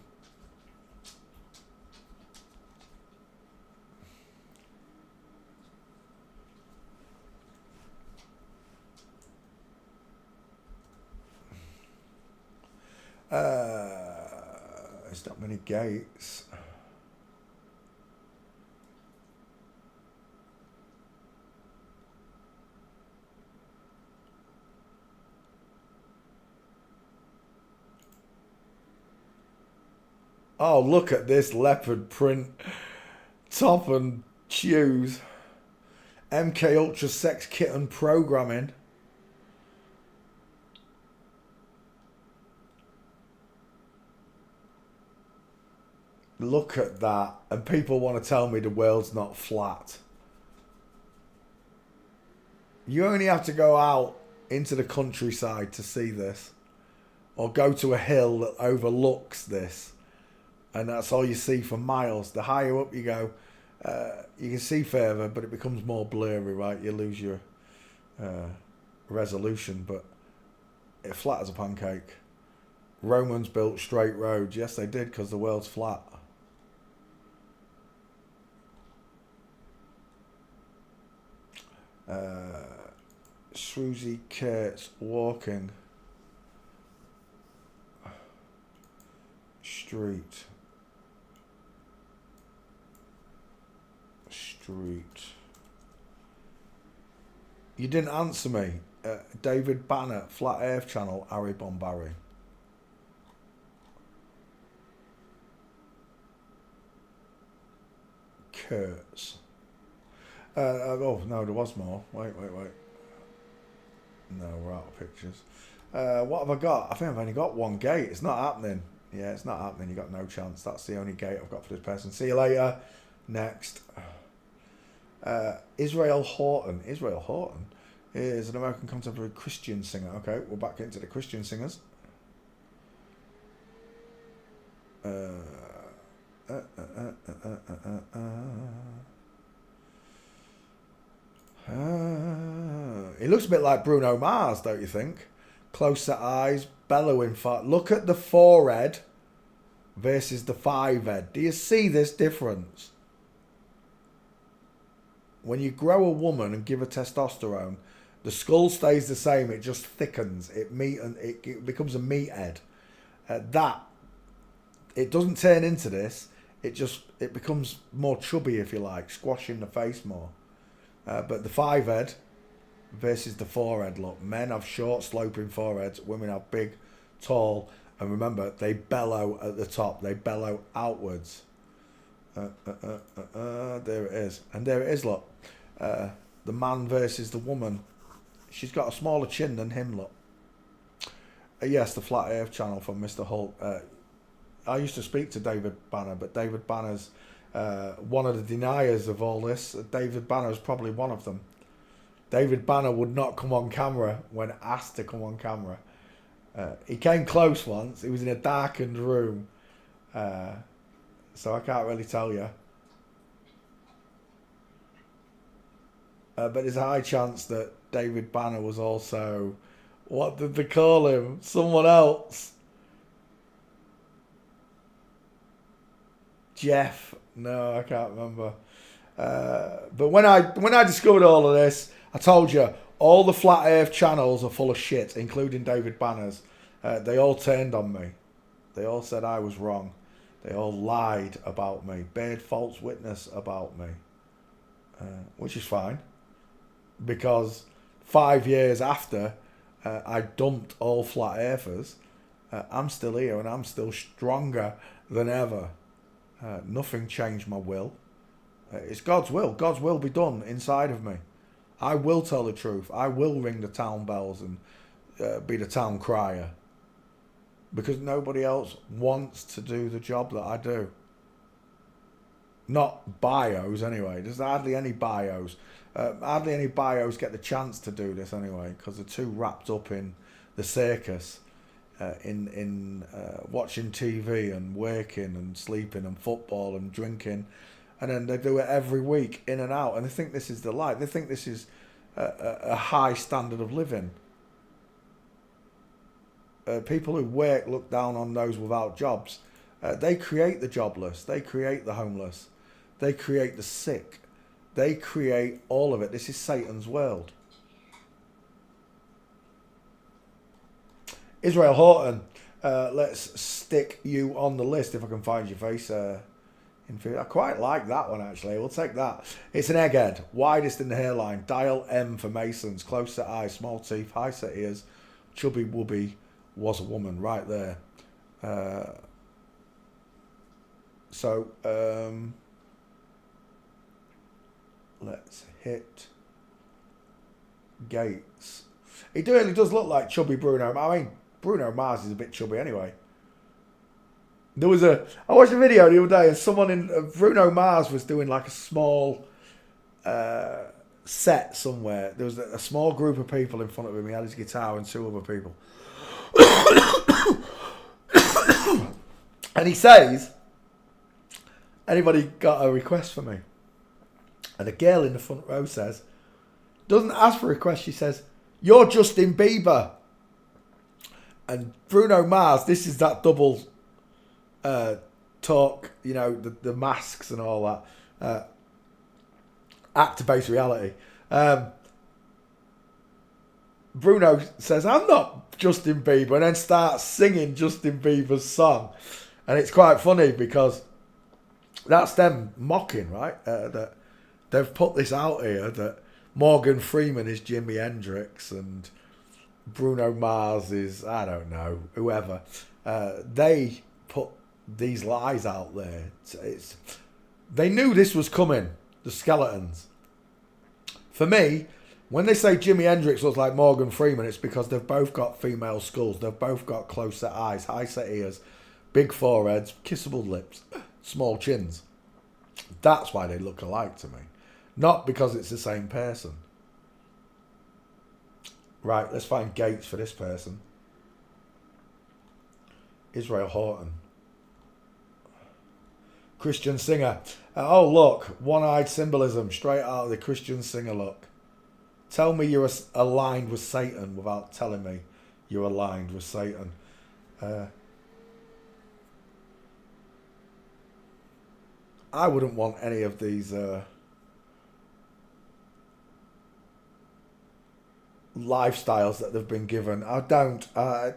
There's not many gates. Oh, look at this leopard print top and shoes. MK Ultra Sex Kitten programming. Look at that. And people want to tell me the world's not flat. You only have to go out into the countryside to see this. Or go to a hill that overlooks this. And that's all you see for miles. The higher up you go, you can see further, but it becomes more blurry, right? You lose your resolution, but it's flat as a pancake. Romans built straight roads. Yes, they did, because the world's flat. Swoozy Kurtz walking. Street. You didn't answer me. David Banner, Flat Earth Channel, Ari Bombari. Kurtz. Oh, no, there was more. Wait. No, we're out of pictures. What have I got? I think I've only got one gate. It's not happening. Yeah, it's not happening. You got no chance. That's the only gate I've got for this person. See you later. Next. Israel Houghton. Israel Houghton is an American contemporary Christian singer. Okay, we're back into the Christian singers. He looks a bit like Bruno Mars, don't you think? Close set eyes, bellowing fart. Look at the forehead versus the five head. Do you see this difference? When you grow a woman and give her testosterone, the skull stays the same. It just thickens. It becomes a meathead. That it doesn't turn into this. It becomes more chubby, if you like, squashing the face more. But the five head versus the forehead. Look, men have short, sloping foreheads. Women have big, tall, and remember they bellow at the top. They bellow outwards. There it is, and there it is. Look, the man versus the woman. She's got a smaller chin than him. Look. Yes, the Flat Earth Channel from Mr. Holt. I used to speak to David Banner, but David Banner's one of the deniers of all this. David Banner is probably one of them. David Banner would not come on camera when asked to come on camera. He came close once. He was in a darkened room. So I can't really tell you. But there's a high chance that David Banner was also... What did they call him? Someone else. Jeff. No, I can't remember. But when I discovered all of this, I told you, all the Flat Earth channels are full of shit, including David Banner's. They all turned on me. They all said I was wrong. They all lied about me, bared false witness about me, which is fine, because 5 years after I dumped all flat earthers, I'm still here and I'm still stronger than ever. Nothing changed my will. It's God's will. God's will be done inside of me. I will tell the truth. I will ring the town bells and be the town crier. Because nobody else wants to do the job that I do. Not bios anyway. There's hardly any bios. Hardly any bios get the chance to do this anyway, because they're too wrapped up in the circus, in watching TV and working and sleeping and football and drinking. And then they do it every week, in and out. And they think this is the life. They think this is a high standard of living. People who work look down on those without jobs. They create the jobless. They create the homeless. They create the sick. They create all of it. This is Satan's world. Israel Horton, let's stick you on the list if I can find your face. I quite like that one, actually. We'll take that. It's an egghead, widest in the hairline, dial M for Masons, close set eyes, small teeth, high set ears, chubby wubby, was a woman right there. Let's hit Gates. He really does look like chubby Bruno. I mean, Bruno Mars is a bit chubby anyway. I watched a video the other day and someone in Bruno Mars was doing like a small set somewhere. There was a small group of people in front of him. He had his guitar and two other people. And he says, anybody got a request for me? And a girl in the front row says, doesn't ask for a request, she says, you're Justin Bieber. And Bruno Mars, this is that double talk, you know, the masks and all that. Actor-based reality. Bruno says, I'm not Justin Bieber, and then starts singing Justin Bieber's song. And it's quite funny because that's them mocking, right? That they've put this out here that Morgan Freeman is Jimi Hendrix and Bruno Mars is, I don't know, whoever. They put these lies out there. They knew this was coming, the skeletons. For me, when they say Jimi Hendrix looks like Morgan Freeman, it's because they've both got female skulls. They've both got close set eyes, high set ears, big foreheads, kissable lips, small chins. That's why they look alike to me. Not because it's the same person. Right, let's find Gates for this person. Israel Horton. Christian singer. Oh, look, one-eyed symbolism, straight out of the Christian singer look. Tell me you're aligned with Satan without telling me you're aligned with Satan. I wouldn't want any of these lifestyles that they've been given. I don't.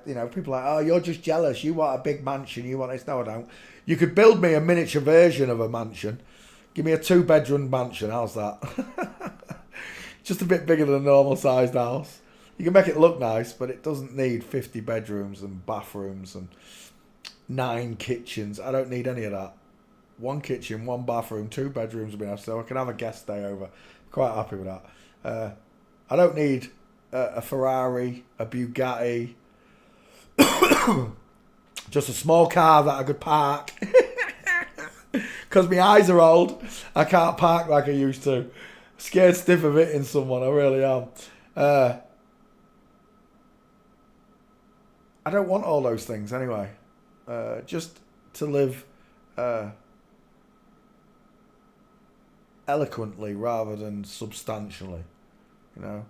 You know, people are like, oh, you're just jealous. You want a big mansion. You want this. No, I don't. You could build me a miniature version of a mansion. Give me a 2-bedroom mansion. How's that? Just a bit bigger than a normal sized house. You can make it look nice, but it doesn't need 50 bedrooms and bathrooms and 9 kitchens. I don't need any of that. 1 kitchen, 1 bathroom, 2 bedrooms would be nice, so I can have a guest stay over. Quite happy with that. I don't need a Ferrari, a Bugatti, just a small car that I could park. Because my eyes are old, I can't park like I used to. Scared stiff of hitting someone, I really am. I don't want all those things anyway. Just to live eloquently rather than substantially, you know.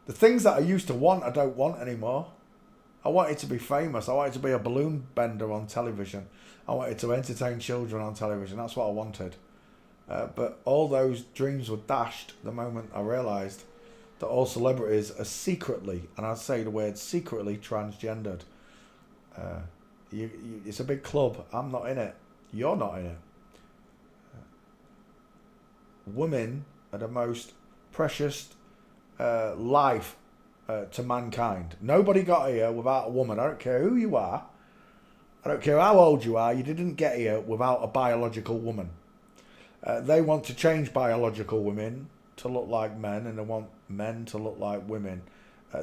The things that I used to want, I don't want anymore. I wanted to be famous. I wanted to be a balloon bender on television. I wanted to entertain children on television. That's what I wanted. But all those dreams were dashed the moment I realised that all celebrities are secretly, and I say the word secretly, transgendered. It's a big club. I'm not in it. You're not in it. Women are the most precious life to mankind. Nobody got here without a woman. I don't care who you are. I don't care how old you are. You didn't get here without a biological woman. They want to change biological women to look like men, and they want men to look like women.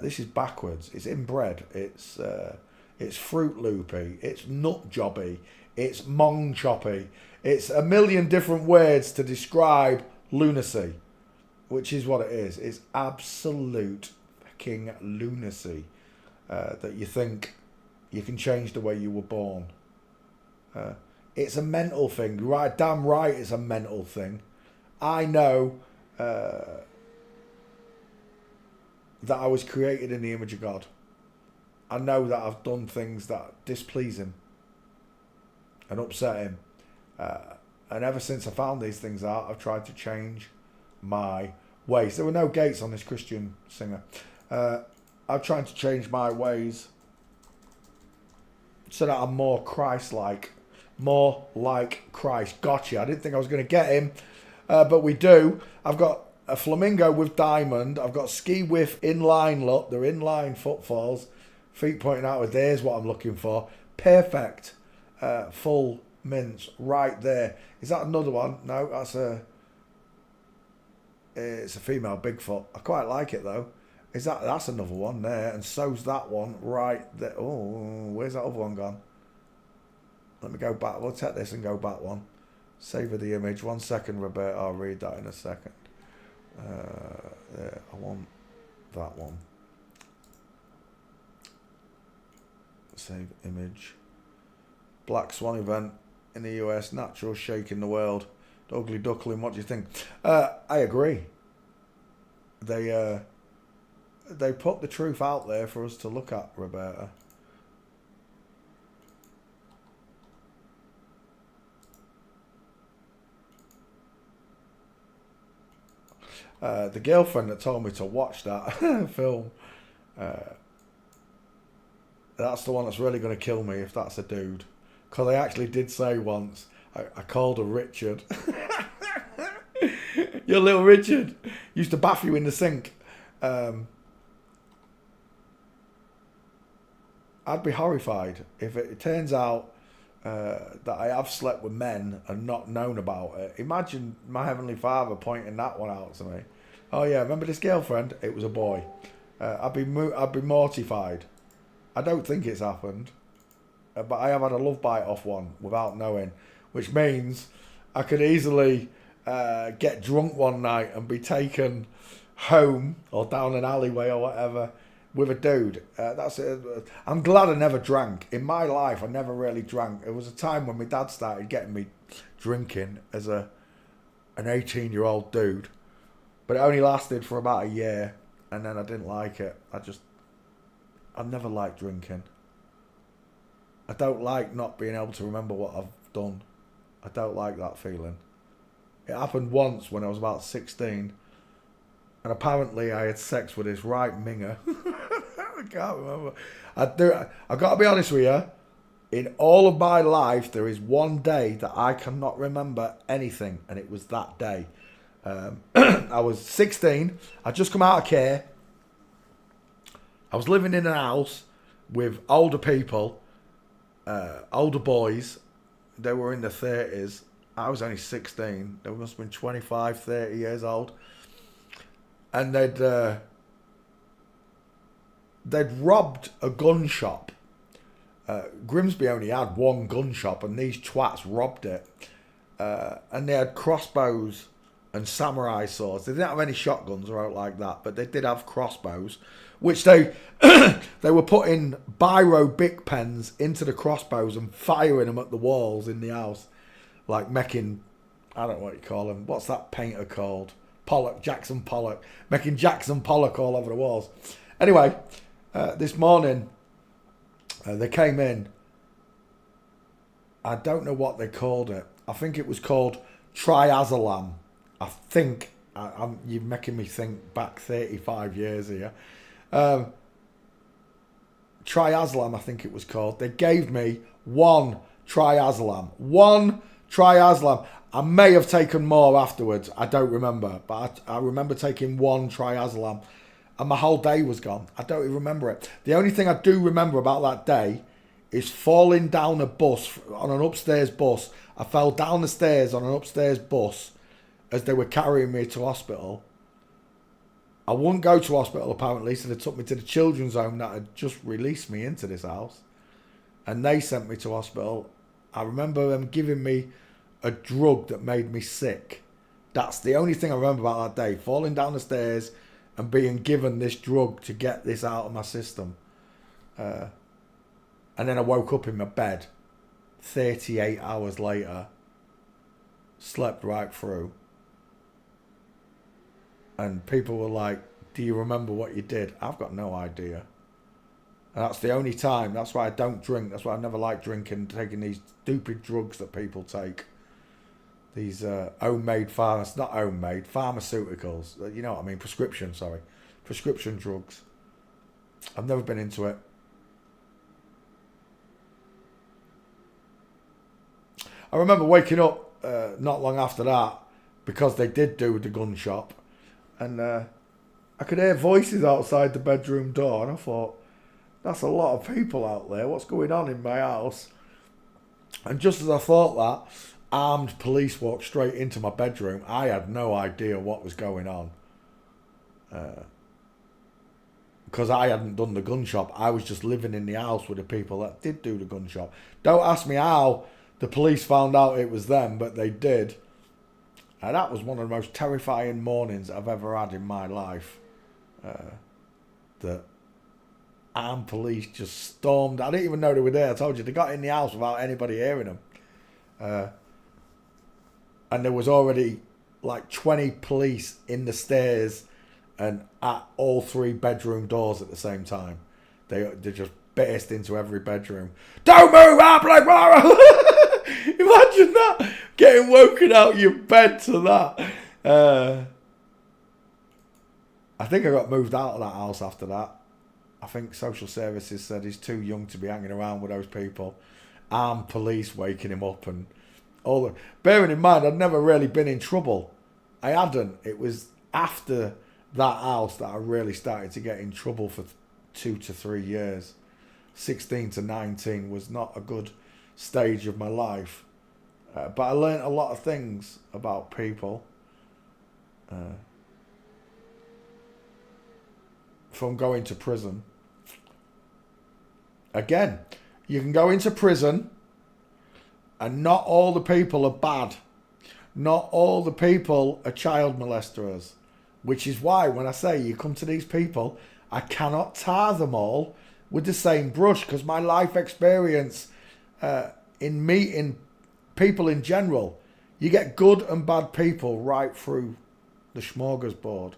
This is backwards. It's inbred. It's Fruit Loopy. It's nut jobby. It's mong choppy. It's a million different words to describe lunacy, which is what it is. It's absolute fucking lunacy that you think you can change the way you were born. It's a mental thing. Right, damn right it's a mental thing. I know that I was created in the image of God. I know that I've done things that displease him and upset him. And ever since I found these things out, I've tried to change my ways. There were no gates on this Christian singer. I've tried to change my ways so that I'm more Christ-like. More like Christ. Gotcha. I didn't think I was going to get him. But we do. I've got a flamingo with diamond. I've got ski with inline look. They're inline footfalls. Feet pointing outward. There's what I'm looking for. Perfect. Full mince right there. Is that another one? No, that's it's a female Bigfoot. I quite like it though. That's another one there, and so's that one right there. Oh, where's that other one gone? Let me go back. We'll take this and go back one. Save the image. 1 second, Roberta. I'll read that in a second. I want that one. Save image. Black Swan event in the US. Natural shake in the world. Ugly Duckling. What do you think? I agree. They put the truth out there for us to look at, Roberta. The girlfriend that told me to watch that film, that's the one that's really going to kill me if that's a dude. Because I actually did say once, I called her Richard. Your little Richard used to bath you in the sink. I'd be horrified if it turns out that I have slept with men and not known about it. Imagine my Heavenly Father pointing that one out to me. Oh yeah, remember this girlfriend? It was a boy. I'd be mortified. I don't think it's happened, but I have had a love bite off one without knowing, which means I could easily get drunk one night and be taken home or down an alleyway or whatever with a dude. That's it. I'm glad I never drank. In my life, I never really drank. It was a time when my dad started getting me drinking as an 18-year-old dude. But it only lasted for about a year, and then I didn't like it. I never liked drinking. I don't like not being able to remember what I've done. I don't like that feeling. It happened once when I was about 16, and apparently I had sex with this right minger. I can't remember. I've got to be honest with you. In all of my life, there is one day that I cannot remember anything, and it was that day. I was 16. I'd just come out of care. I was living in a house with older people, older boys. They were in their 30s. I was only 16. They must have been 25, 30 years old. And they'd robbed a gun shop. Grimsby only had one gun shop, and these twats robbed it. And they had crossbows and samurai swords. They didn't have any shotguns or out like that, but they did have crossbows, which they they were putting biro Bic pens into the crossbows and firing them at the walls in the house, like making, I don't know what you call them. What's that painter called? Pollock, Jackson Pollock, making Jackson Pollock all over the walls. Anyway, this morning they came in. I don't know what they called it. I think it was called triazolam. I think You're making me think back 35 years here. Um, Triazolam, I think it was called. They gave me one Triazolam. One Triazolam. I may have taken more afterwards. I don't remember. But I remember taking one Triazolam. And my whole day was gone. I don't even remember it. The only thing I do remember about that day is falling down a bus, on an upstairs bus. I fell down the stairs on an upstairs bus as they were carrying me to hospital. I wouldn't go to hospital apparently, so they took me to the children's home that had just released me into this house. And they sent me to hospital. I remember them giving me a drug that made me sick. That's the only thing I remember about that day. Falling down the stairs and being given this drug to get this out of my system. And then I woke up in my bed 38 hours later. Slept right through. And people were like, do you remember what you did? I've got no idea. And that's the only time. That's why I don't drink. That's why I never like drinking, taking these stupid drugs that people take. These homemade not homemade, pharmaceuticals. You know what I mean? Prescription drugs. I've never been into it. I remember waking up not long after that because they did do the gun shop. And I could hear voices outside the bedroom door. And I thought, that's a lot of people out there. What's going on in my house? And just as I thought that, armed police walked straight into my bedroom. I had no idea what was going on. Because I hadn't done the gun shop. I was just living in the house with the people that did do the gun shop. Don't ask me how the police found out it was them, but they did. And that was one of the most terrifying mornings I've ever had in my life. The armed police just stormed. I didn't even know they were there. I told you, they got in the house without anybody hearing them. And there was already like 20 police in the stairs and at all 3 bedroom doors at the same time. They just burst into every bedroom. Don't move out, like imagine that, getting woken out your bed to that. I think I got moved out of that house after that. I think social services said he's too young to be hanging around with those people. Armed police waking him up and all that. Bearing in mind, I'd never really been in trouble. I hadn't. It was after that house that I really started to get in trouble for 2 to 3 years. 16 to 19 was not a good stage of my life. But I learned a lot of things about people. From going to prison. Again, you can go into prison and not all the people are bad. Not all the people are child molesters. Which is why when I say you come to these people, I cannot tar them all with the same brush, because my life experience in meeting people in general, you get good and bad people right through the smorgasbord.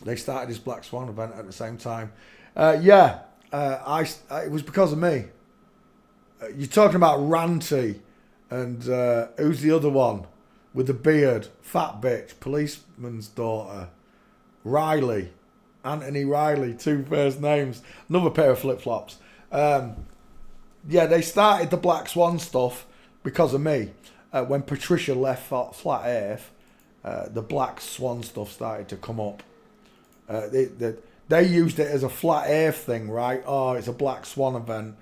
They started this Black Swan event at the same time. It was because of me. You're talking about Ranty and who's the other one with the beard, fat bitch, policeman's daughter, Riley, Anthony Riley, 2 first names, another pair of flip-flops. They started the Black Swan stuff because of me. When Patricia left Flat Earth, the Black Swan stuff started to come up. They used it as a Flat Earth thing, right? Oh, it's a Black Swan event.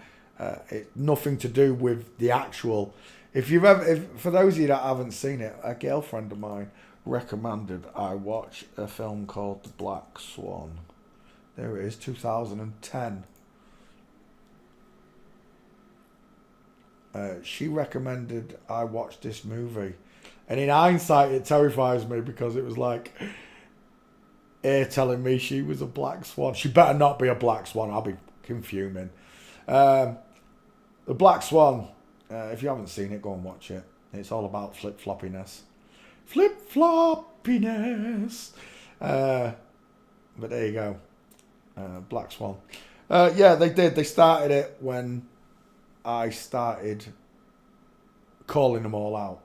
It's nothing to do with the actual. For those of you that haven't seen it, a girlfriend of mine recommended I watch a film called The Black Swan. There it is, 2010. She recommended I watch this movie. And in hindsight, it terrifies me because it was like her telling me she was a black swan. She better not be a black swan. I'll be fuming. The Black Swan, if you haven't seen it, go and watch it. It's all about flip-floppiness. Flip-floppiness. But there you go. Black Swan. They did. They started it when I started calling them all out.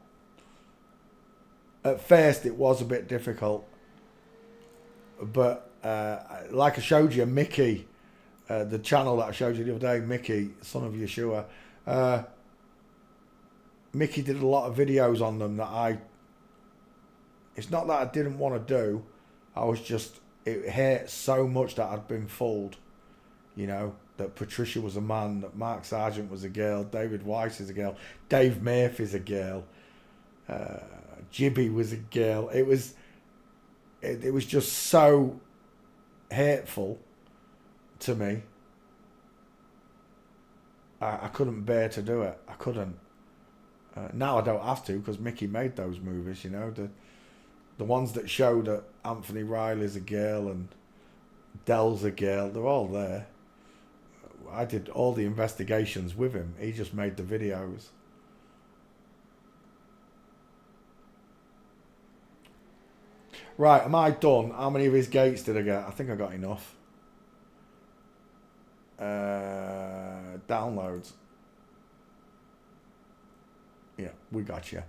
At first, it was a bit difficult, but like I showed you, Mickey, the channel that I showed you the other day, Mickey, son of Yeshua, Mickey did a lot of videos on them that it's not that I didn't want to do, I was just, it hurt so much that I'd been fooled, you know, that Patricia was a man, that Mark Sargent was a girl, David Weiss is a girl, Dave Murphy's a girl, Jibby was a girl. It was just so hateful to me. I couldn't bear to do it. I couldn't. Now I don't have to because Mickey made those movies, you know. The ones that show that Anthony Riley's a girl and Dell's a girl, they're all there. I did all the investigations with him. He just made the videos. Right, am I done? How many of his gates did I get? I think I got enough. Downloads. Yeah, we got you.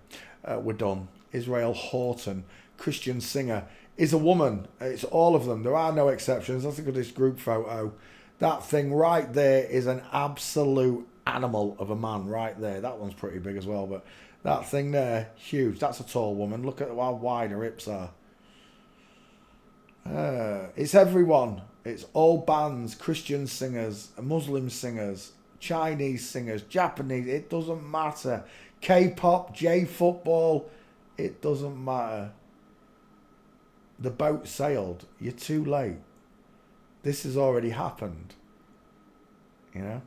We're done. Israel Horton, Christian singer, is a woman. It's all of them. There are no exceptions. Let's look at this group photo. That thing right there is an absolute animal of a man right there. That one's pretty big as well, but that thing there, huge. That's a tall woman. Look at how wide her hips are. It's everyone. It's all bands, Christian singers, Muslim singers, Chinese singers, Japanese. It doesn't matter. K-pop, J-football. It doesn't matter. The boat sailed. You're too late. This has already happened. You know?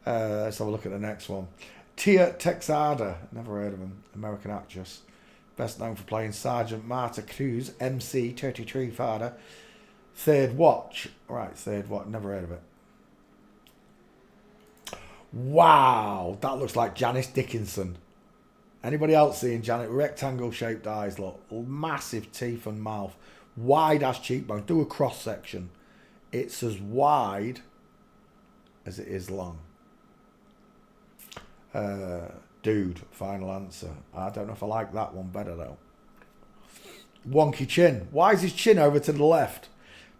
Let's have a look at the next one. Tia Texada. Never heard of him. American actress. Best known for playing Sergeant Marta Cruz, MC, 33 father. Third Watch. Right, Third Watch. Never heard of it. Wow. That looks like Janice Dickinson. Anybody else seeing Janet? Rectangle shaped eyes, look. Massive teeth and mouth. Wide ass cheekbones. Do a cross section. It's as wide as it is long. Dude, final answer. I don't know if I like that one better though. Wonky chin. Why is his chin over to the left?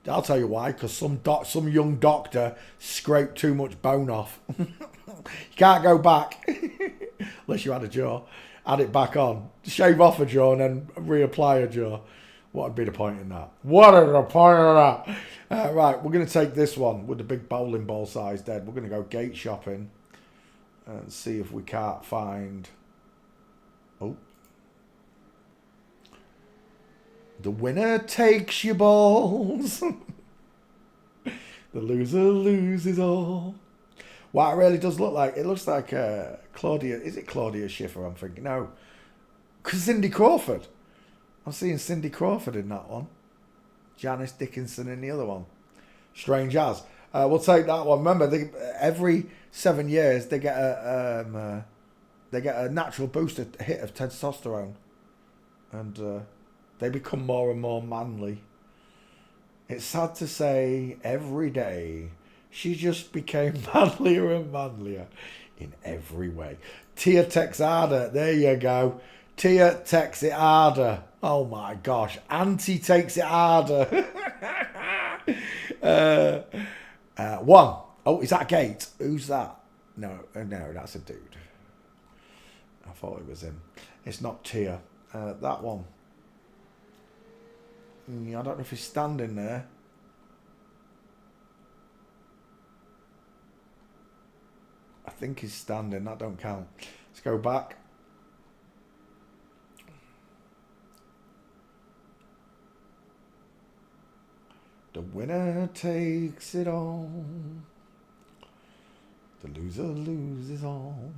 I'll tell you why. Because some young doctor scraped too much bone off. You can't go back unless you had a jaw. Add it back on. Shave off a jaw and then reapply a jaw. What would be the point in that? What is the point of that? Right, we're going to take this one with the big bowling ball sized head. We're going to go gate shopping and see if we can't find... Oh. The winner takes your balls. The loser loses all. What it really does look like, it looks like Claudia... Is it Claudia Schiffer, I'm thinking? No. Cindy Crawford. I'm seeing Cindy Crawford in that one. Janice Dickinson in the other one. Strange as. We'll take that one. Remember, every 7 years they get a natural booster hit of testosterone, and they become more and more manly. It's sad to say, every day she just became manlier and manlier in every way. Tia Texada, there you go. Tia takes it harder. Oh my gosh. Auntie takes it harder. One. Oh, is that a gate? Who's that? No, that's a dude. I thought it was him. It's not Tia. That one. I don't know if he's standing there. I think he's standing. That don't count. Let's go back. The winner takes it all. The loser loses all.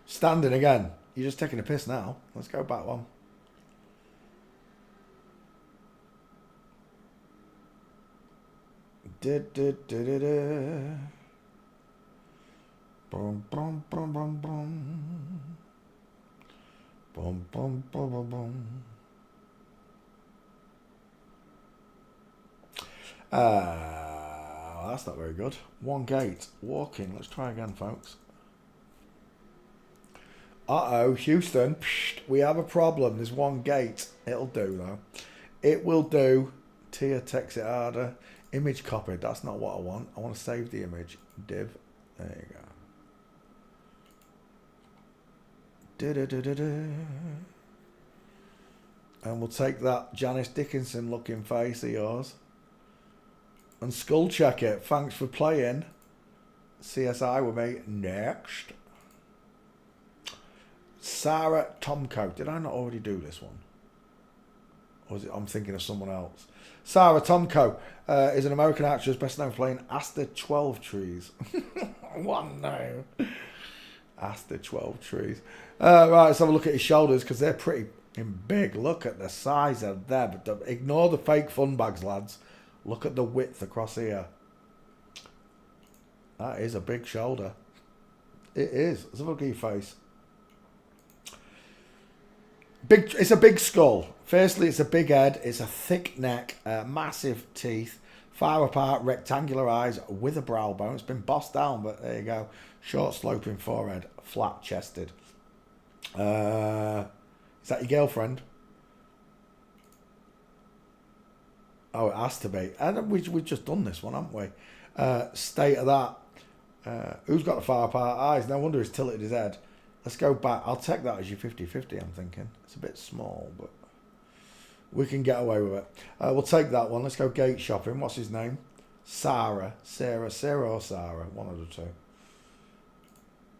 Standing again. You're just taking a piss now. Let's go back one. Boom, boom, boom, boom, boom. Boom, boom, boom, boom, boom. That's not very good. One gate. Walking. Let's try again, folks. Uh-oh, Houston. Psst, we have a problem. There's one gate. It'll do, though. It will do. Tia takes it harder. Image copied. That's not what I want. I want to save the image. Div. There you go. Da-da-da-da-da. And we'll take that Janice Dickinson looking face of yours. And skull check it. Thanks for playing. CSI with me. Next. Sarah Tomko. Did I not already do this one? Or is it, I'm thinking of someone else. Sarah Tomko is an American actress best known for playing Asta 12 Trees. One name. Asta 12 Trees. Right, let's have a look at his shoulders because they're pretty big. Look at the size of them. Ignore the fake fun bags, lads. Look at the width across here. That is a big shoulder. It is. Let's have a look at your face. Big. It's a big skull. Firstly, it's a big head. It's a thick neck, massive teeth, far apart, rectangular eyes with a brow bone. It's been bossed down, but there you go. Short, sloping forehead, flat chested. Is that your girlfriend? Oh, it has to be. And we've just done this one, haven't we? State of that. Who's got the far apart eyes? No wonder he's tilted his head. Let's go back. I'll take that as your 50-50, I'm thinking. It's a bit small, but we can get away with it. We'll take that one. Let's go gate shopping. What's his name? Sarah or Sarah? One of the two.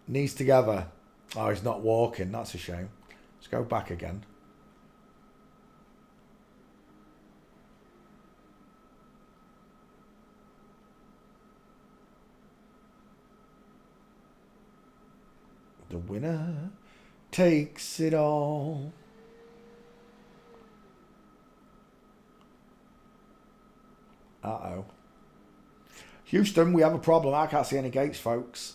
Knees together. Oh, he's not walking. That's a shame. Let's go back again. The winner takes it all. Uh-oh. Houston, we have a problem. I can't see any gates, folks.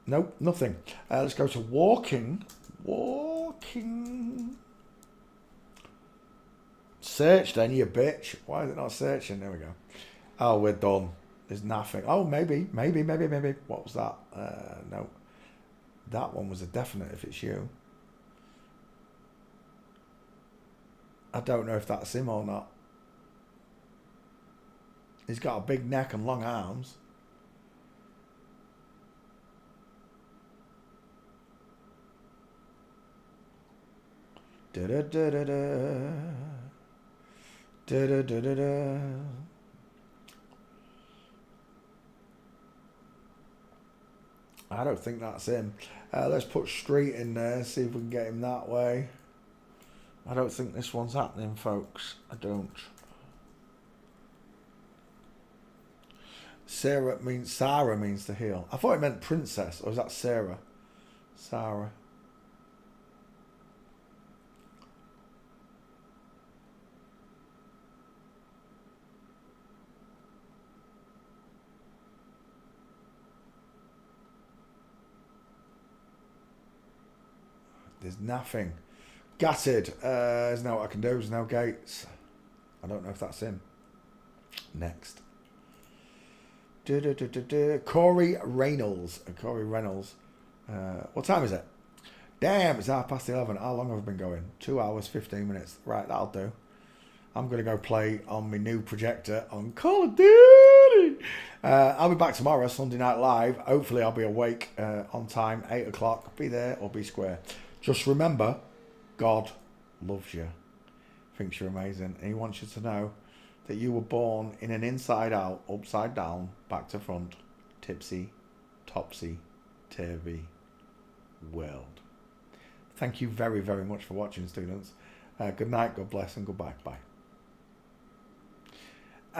Nope, nothing. Let's go to walking. Walking. Search then, you bitch. Why is it not searching? There we go. Oh, we're done. There's nothing. Oh, maybe. What was that? No. That one was a definite if it's you. I don't know if that's him or not. He's got a big neck and long arms. Da-da-da-da-da. Da-da-da-da-da. I don't think that's him. Let's put Street in there, see if we can get him that way. I don't think this one's happening, folks. I don't. Sarah means to heal. I thought it meant princess, or is that Sarah? Sarah. There's nothing. Gutted. There's no what I can do. There's no gates. I don't know if that's him. Next. Corey Reynolds. Corey Reynolds. What time is it? Damn, it's 11:30. How long have I been going? 2 hours, 15 minutes. Right, that'll do. I'm going to go play on my new projector on Call of Duty. I'll be back tomorrow, Sunday Night Live. Hopefully I'll be awake on time, 8 o'clock. Be there or be square. Just remember, God loves you, thinks you're amazing, and he wants you to know that you were born in an inside-out, upside-down, back-to-front, tipsy, topsy-turvy world. Thank you very, very much for watching, students. Good night, God bless, and goodbye. Bye.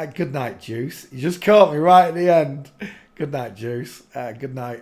Good night, Juice. You just caught me right at the end. Good night, Juice. Good night.